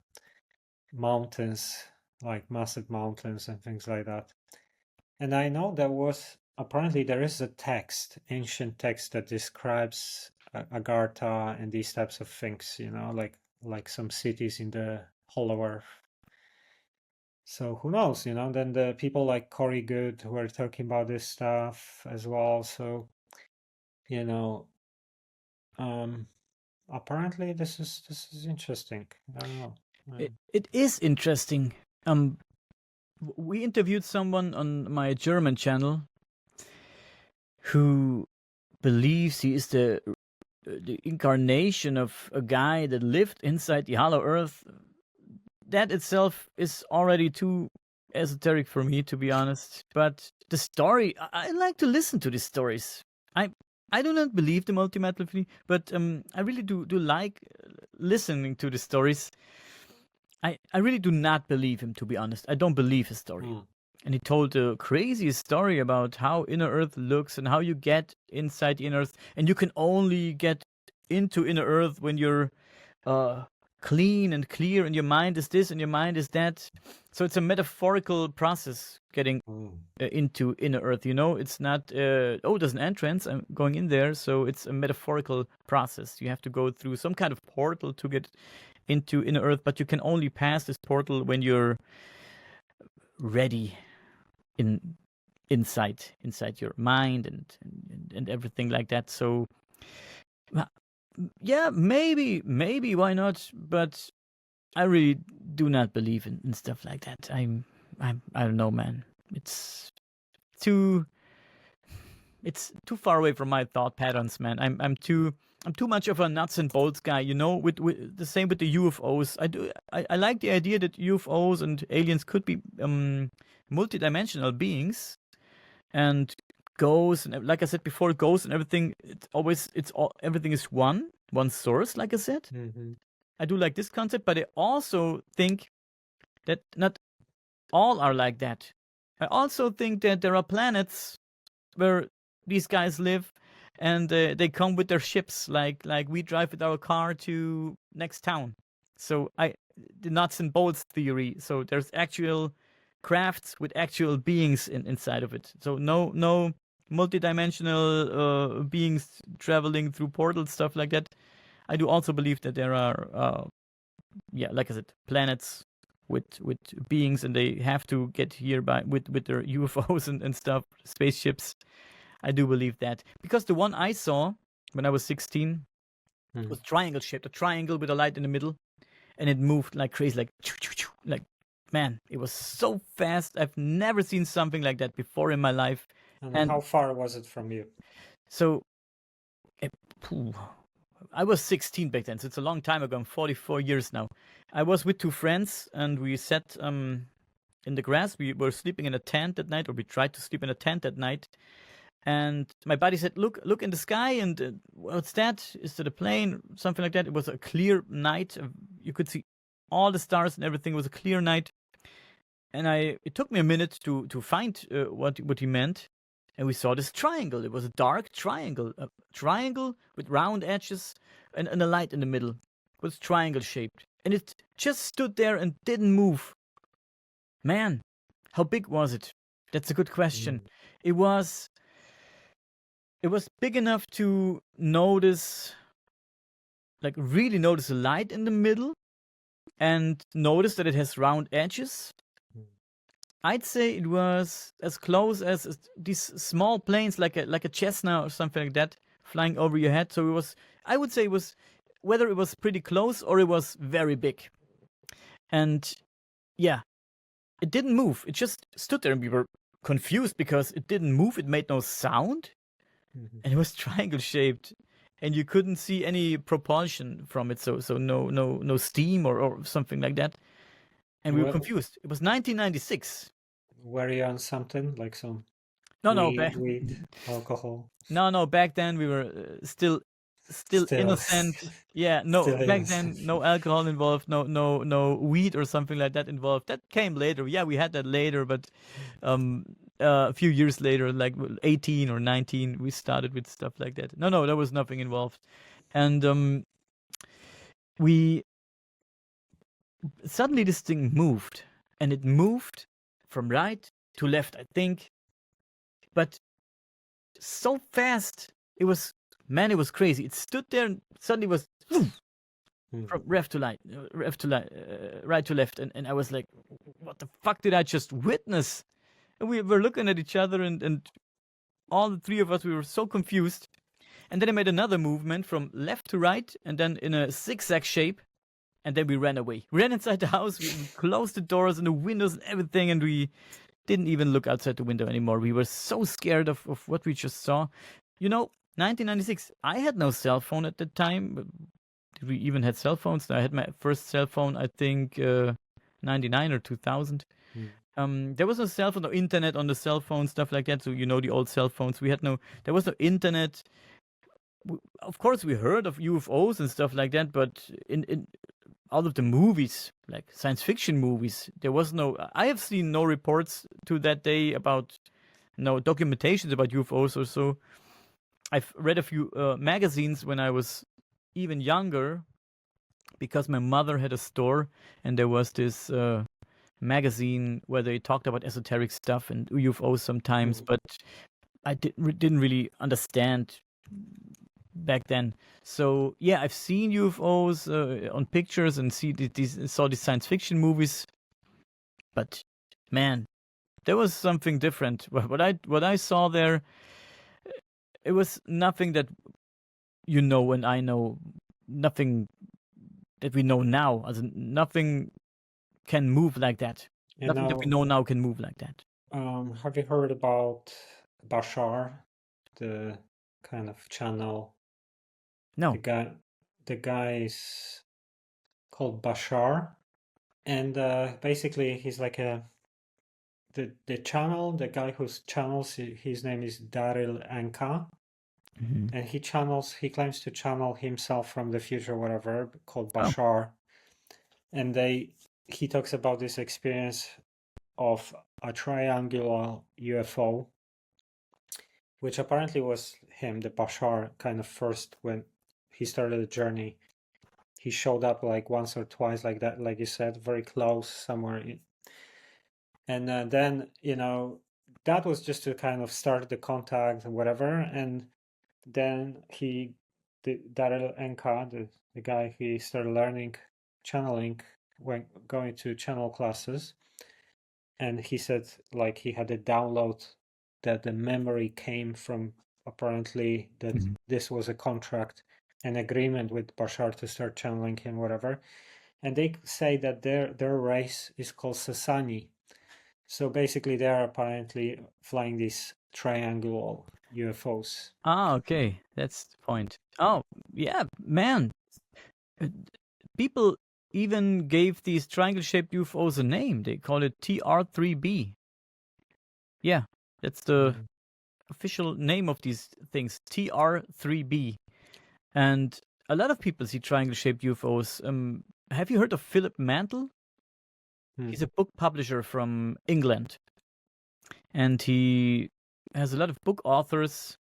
mountains, like massive mountains and things like that. And I know apparently there is a text, ancient text, that describes Agartha and these types of things, like some cities in the Hollow Earth. So who knows, then the people like Corey Good who are talking about this stuff as well. So, apparently this is interesting. I don't know. It is interesting. We interviewed someone on my German channel who believes he is the incarnation of a guy that lived inside the hollow Earth. That itself is already too esoteric for me, to be honest. But the story, I like to listen to these stories. I do not believe the multi-metal theory, but I really do like listening to the stories. I really do not believe him, to be honest. I don't believe his story. And he told the craziest story about how Inner Earth looks and how you get inside the Inner Earth. And you can only get into Inner Earth when you're clean and clear, and your mind is this and your mind is that. So it's a metaphorical process getting into Inner Earth, It's not, there's an entrance, I'm going in there. So it's a metaphorical process. You have to go through some kind of portal to get into Inner Earth, but you can only pass this portal when you're ready inside your mind and everything like that. So yeah, maybe why not? But I really do not believe in stuff like that. I don't know, man. It's too far away from my thought patterns, man. I'm too much of a nuts and bolts guy, with the same with the UFOs. I like the idea that UFOs and aliens could be multidimensional beings, and ghosts, and like I said before, ghosts and everything. Everything is one source, like I said. I do like this concept, but I also think that not all are like that. I also think that there are planets where these guys live, and they come with their ships, like we drive with our car to next town. So the nuts and bolts theory. So there's actual crafts with actual beings inside of it. So no multidimensional beings traveling through portals, stuff like that. I do also believe that there are, like I said, planets with beings, and they have to get here with their UFOs and stuff, spaceships. I do believe that, because the one I saw when I was 16 was triangle shaped, a triangle with a light in the middle, and it moved like crazy, like man, it was so fast. I've never seen something like that before in my life. And how far was it from you? So, phew, I was 16 back then, so it's a long time ago. I'm 44 years now. I was with two friends, and we sat in the grass. We were sleeping in a tent that night, or we tried to sleep in a tent that night. And my buddy said, "Look in the sky, and what's that? Is it a plane? Something like that." It was a clear night. You could see all the stars and everything. It was a clear night. And it took me a minute to find what he meant. And we saw this triangle. It was a dark triangle, a triangle with round edges and a light in the middle. It was triangle shaped. And it just stood there and didn't move. Man, how big was it? That's a good question. It was big enough to notice, like really notice a light in the middle and notice that it has round edges. I'd say it was as close as these small planes, like a Cessna or something like that, flying over your head. So I would say it was, whether it was pretty close or it was very big. And yeah, it didn't move. It just stood there, and we were confused because it didn't move. It made no sound. And it was triangle shaped, and you couldn't see any propulsion from it. So no steam or something like that. And we were confused. It was 1996. Were you on something like some weed, alcohol? No. Back then we were still innocent. Yeah, no. Still Back innocent. then, no alcohol involved. No weed or something like that involved. That came later. Yeah, we had that later, but a few years later, like 18 or 19, we started with stuff like that. No, there was nothing involved. And suddenly this thing moved, and it moved from right to left, I think, but so fast. It was crazy. It stood there and suddenly was from right to left, and I was like, what the fuck did I just witness? And we were looking at each other, and all the three of us, we were so confused. And then I made another movement from left to right, and then in a zigzag shape, and then we ran away. We ran inside the house, we closed the doors and the windows and everything, and we didn't even look outside the window anymore. We were so scared of what we just saw. 1996, I had no cell phone at the time. Did we even had cell phones? I had my first cell phone, I think, 99 or 2000. There was no cell phone, no internet on the cell phone, stuff like that. So the old cell phones. There was no internet. Of course, we heard of UFOs and stuff like that, but in out of the movies, like science fiction movies, there was no. I have seen no reports to that day about, no documentations about UFOs or so. I've read a few magazines when I was even younger, because my mother had a store, and there was this magazine where they talked about esoteric stuff and UFOs sometimes, but I didn't really understand back then. So yeah, I've seen UFOs on pictures and saw these science fiction movies, but man, there was something different. What I saw there, it was nothing that and I know, nothing that we know now. As in, nothing can move like that. Nothing that we know now can move like that. Have you heard about Bashar, the kind of channel? No. The guy is called Bashar, and basically he's like the guy whose channels, his name is Daryl Anka. And he claims to channel himself from the future, whatever, called Bashar. And he talks about this experience of a triangular UFO, which apparently was him, the Bashar, kind of first when he started the journey. He showed up like once or twice, like that, like you said, very close somewhere. And then, that was just to kind of start the contact and whatever. And then Daryl Anka, the guy, he started learning channeling when going to channel classes. And he said like he had a download that the memory came from, apparently, that this was a contract, an agreement with Bashar to start channeling him, whatever. and they say that their race is called Sasani. So basically, they are apparently flying these triangular UFOs. Okay, that's the point. Oh, yeah, man. Uh, People even gave these triangle-shaped UFOs a name. They call it TR3B. Yeah, that's the official name of these things, TR3B. And a lot of people see triangle-shaped UFOs. Have you heard of Philip Mantle? He's a book publisher from England, and he has a lot of book authors.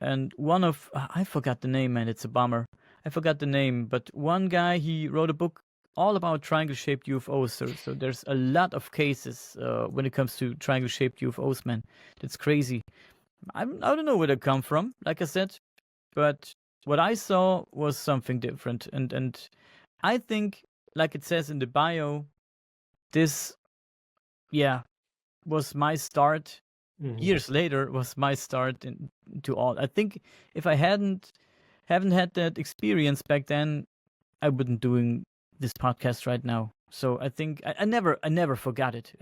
And one of I forgot the name, man. It's a bummer. I forgot the name, but one guy, he wrote a book all about triangle-shaped UFOs. So there's a lot of cases when it comes to triangle-shaped UFOs, man. That's crazy. I don't know where they come from, like I said, but what I saw was something different. And I think, like it says in the bio, this, yeah, was my start. Years later was my start into all. I think if I haven't had that experience back then, I wouldn't doing this podcast right now. So I think I never forgot it.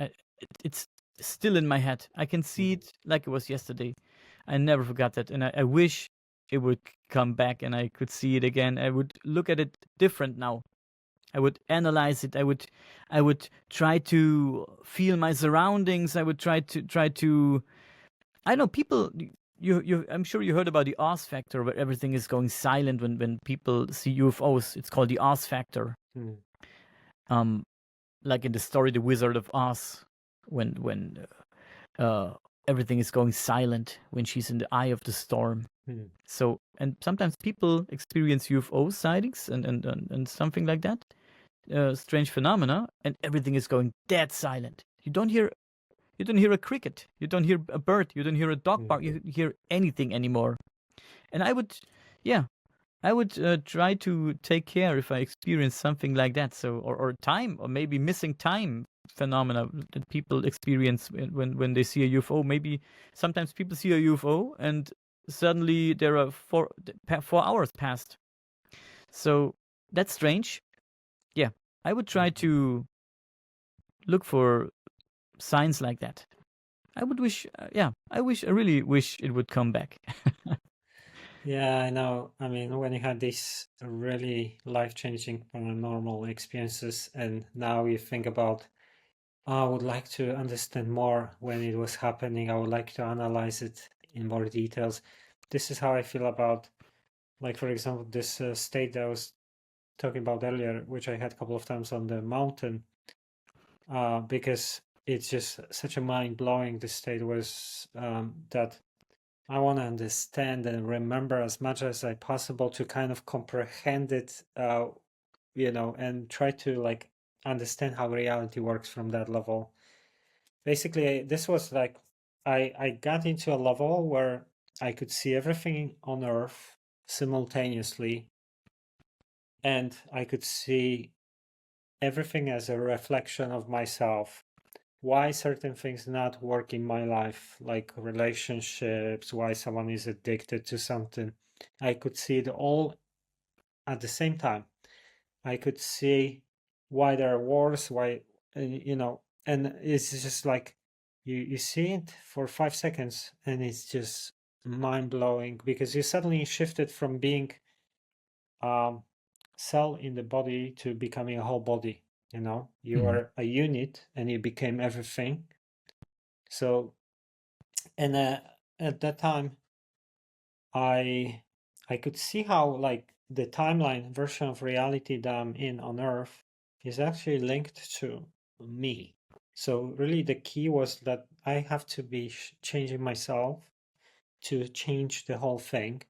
It's still in my head. I can see it like it was yesterday. I never forgot that, and I wish it would come back and I could see it again. I would look at it different now. I would analyze it. I would try to feel my surroundings. I would try to. I know people. I'm sure you heard about the Oz factor, where everything is going silent when people see UFOs. It's called the Oz factor. Like in the story The Wizard of Oz, when everything is going silent when she's in the eye of the storm. So, and sometimes people experience UFO sightings and something like that, strange phenomena, and everything is going dead silent. You don't hear a cricket, you don't hear a bird, you don't hear a dog bark, you hear anything anymore. And I would try to take care if I experience something like that. So, or time, or maybe missing time phenomena that people experience when they see a UFO. Maybe sometimes people see a UFO and suddenly there are 4 hours passed. So that's strange. Yeah, I would try to look for signs like that. I really wish it would come back. Yeah, I know. I mean, when you had these really life-changing paranormal experiences, and now you think about, I would like to understand more when it was happening. I would like to analyze it in more details. This is how I feel about, like, for example, this state that I was talking about earlier, which I had a couple of times on the mountain, because it's just such a mind-blowing. This state was that I want to understand and remember as much as I possible to kind of comprehend it, and try to like understand how reality works from that level. Basically, this was like I got into a level where I could see everything on Earth simultaneously, and I could see everything as a reflection of myself. Why certain things not work in my life, like relationships, why someone is addicted to something. I could see it all at the same time. I could see why there are wars, why, and it's just like you see it for 5 seconds and it's just mind blowing because you suddenly shifted from being cell in the body to becoming a whole body. You are a unit and you became everything. So, and at that time, I could see how like the timeline version of reality that I'm in on Earth is actually linked to me. So really, the key was that I have to be changing myself to change the whole thing.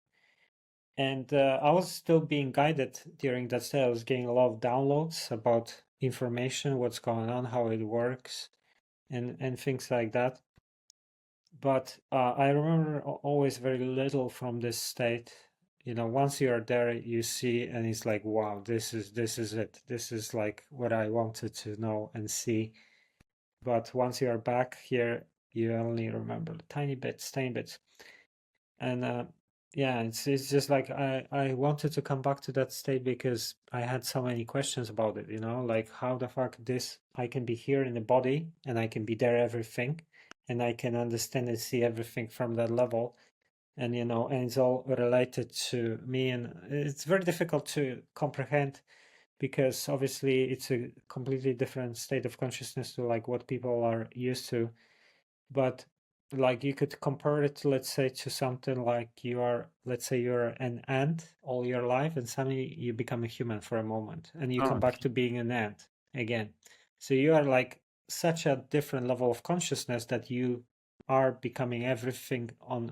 And I was still being guided during that day. I was getting a lot of downloads about information, what's going on, how it works, and things like that. But I remember always very little from this state. Once you are there, you see, and it's like, wow, this is it. This is like what I wanted to know and see. But once you are back here, you only remember tiny bits. And yeah, it's just like I wanted to come back to that state because I had so many questions about it, like how the fuck this I can be here in the body and I can be there everything and I can understand and see everything from that level. And and it's all related to me, and it's very difficult to comprehend because obviously it's a completely different state of consciousness to like what people are used to. But like you could compare it, let's say, to something like let's say you're an ant all your life and suddenly you become a human for a moment and you come Oh, back to being an ant again. So you are like such a different level of consciousness that you are becoming everything on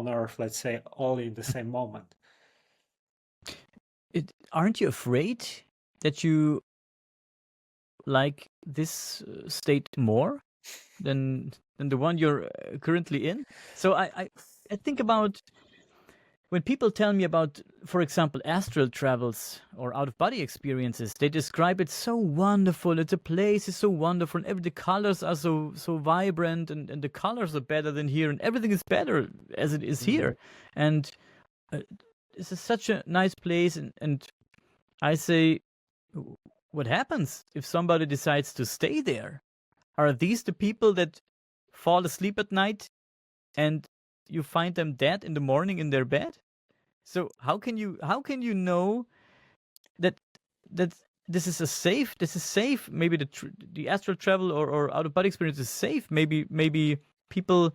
earth, let's say, all in the same moment. aren't you afraid that you like this state more than the one you're currently in? So I think about when people tell me about, for example, astral travels or out of body experiences, they describe it so wonderful. The place is so wonderful, and the colors are so vibrant, and the colors are better than here, and everything is better as it is here. And this is such a nice place, and I say, what happens if somebody decides to stay there? Are these the people that fall asleep at night and you find them dead in the morning in their bed? So how can you know that that this is safe? Maybe the astral travel or out of body experience is safe. Maybe people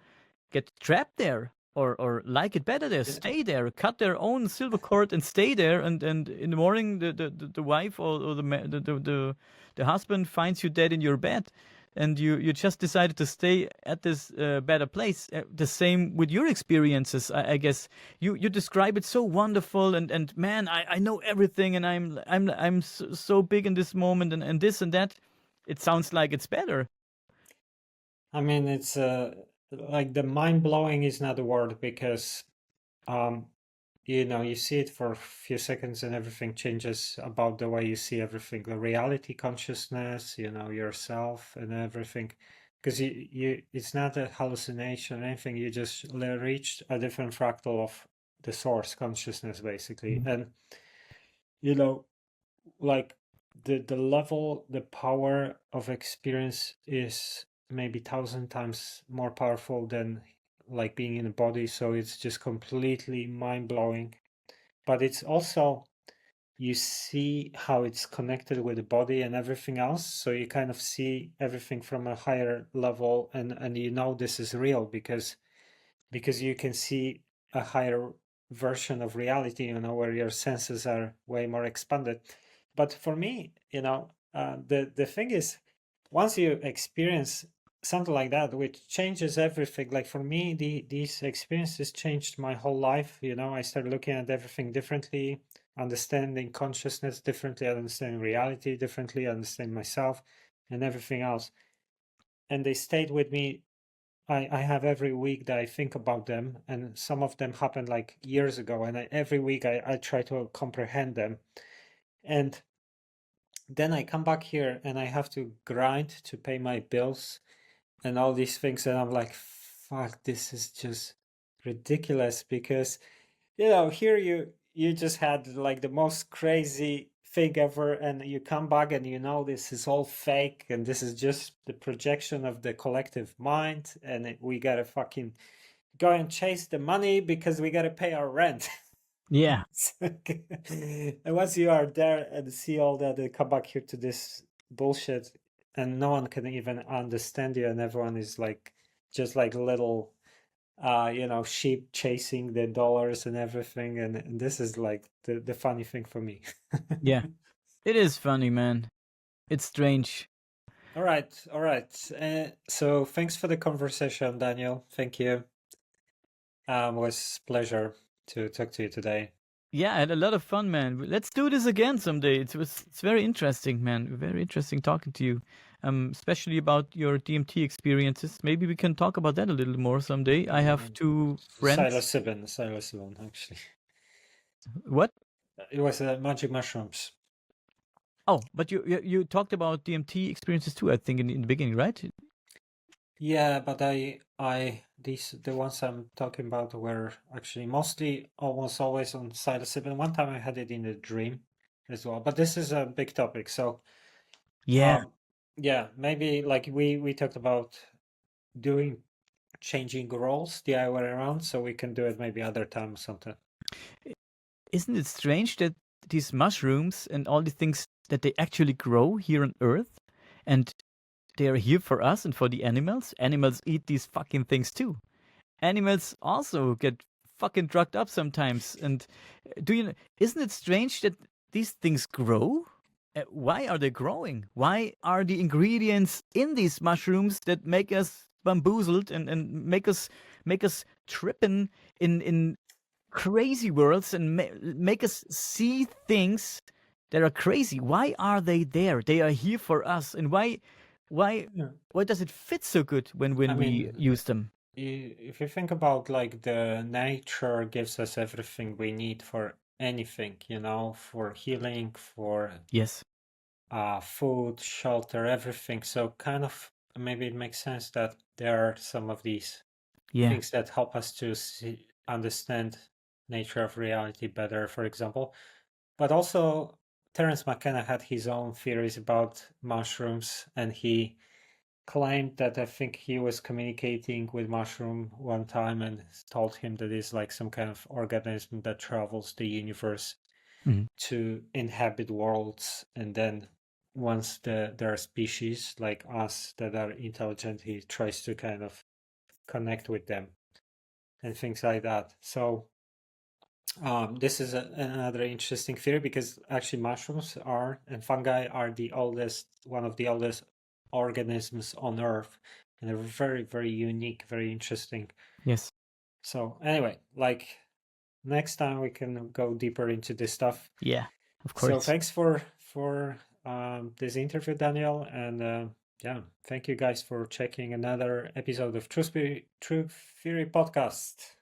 get trapped there or like it better there, stay there, cut their own silver cord and stay there, and in the morning the wife or the husband finds you dead in your bed, and you just decided to stay at this better place. The same with your experiences, I guess. You describe it so wonderful, and man, I know everything, and I'm so big in this moment, and this and that. It sounds like it's better. I mean, it's like the mind blowing is not a word because you see it for a few seconds and everything changes about the way you see everything, the reality consciousness, yourself and everything. Because it's not a hallucination or anything, you just reached a different fractal of the source consciousness, basically. And like the level, the power of experience is maybe 1,000 times more powerful than like being in a body. So it's just completely mind-blowing. But it's also, you see how it's connected with the body and everything else. So you kind of see everything from a higher level, and this is real because you can see a higher version of reality, where your senses are way more expanded. But for me, the thing is, once you experience something like that, which changes everything, like for me, these experiences changed my whole life. I started looking at everything differently, understanding consciousness differently, understanding reality differently, understanding myself and everything else. And they stayed with me. I have every week that I think about them, and some of them happened like years ago, and every week I try to comprehend them. And then I come back here and I have to grind to pay my bills and all these things, and I'm like, fuck, this is just ridiculous because here you just had like the most crazy thing ever, and you come back and this is all fake and this is just the projection of the collective mind, and we gotta fucking go and chase the money because we gotta pay our rent. Yeah. And once you are there and see all that, they come back here to this bullshit, and no one can even understand you, and everyone is like just like little sheep chasing the dollars and everything, and this is like the funny thing for me. Yeah. It is funny, man. It's strange. All right. So thanks for the conversation, Daniel. Thank you. It was a pleasure to talk to you today. Yeah, I had a lot of fun, man. Let's do this again someday. It's very interesting, man. Very interesting talking to you, especially about your DMT experiences. Maybe we can talk about that a little more someday. I have two friends. Psilocybin, actually. What? It was magic mushrooms. Oh, but you talked about DMT experiences too, I think, in the beginning, right? Yeah, but I the ones I'm talking about were actually mostly almost always on psilocybin. One time I had it in a dream as well, but this is a big topic. So Yeah. yeah, maybe like we talked about doing changing roles the other way around, so we can do it maybe other time or something. Isn't it strange that these mushrooms and all these things that they actually grow here on Earth, and they are here for us and for the animals? Animals eat these fucking things too. Animals also get fucking drugged up sometimes. And isn't it strange that these things grow? Why are they growing? Why are the ingredients in these mushrooms that make us bamboozled and make us tripping in crazy worlds and make us see things that are crazy? Why are they there? They are here for us. And why does it fit so good when I we mean, use them? if you think about like the nature gives us everything we need for anything, you know, for healing, for Yes. food, shelter, everything. So kind of maybe it makes sense that there are some of these Yeah. things that help us to understand nature of reality better, for example. But also Terence McKenna had his own theories about mushrooms, and he claimed that I think he was communicating with mushroom one time and told him that it's like some kind of organism that travels the universe to inhabit worlds, and then once there are species like us that are intelligent, he tries to kind of connect with them and things like that. So this is another interesting theory, because actually mushrooms are and fungi are one of the oldest organisms on Earth, and they're very, very unique, very interesting. Yes. So anyway, like next time we can go deeper into this stuff. Yeah, of So course. thanks for this interview, Daniel, and yeah, thank you guys for checking another episode of Truth Theory Podcast.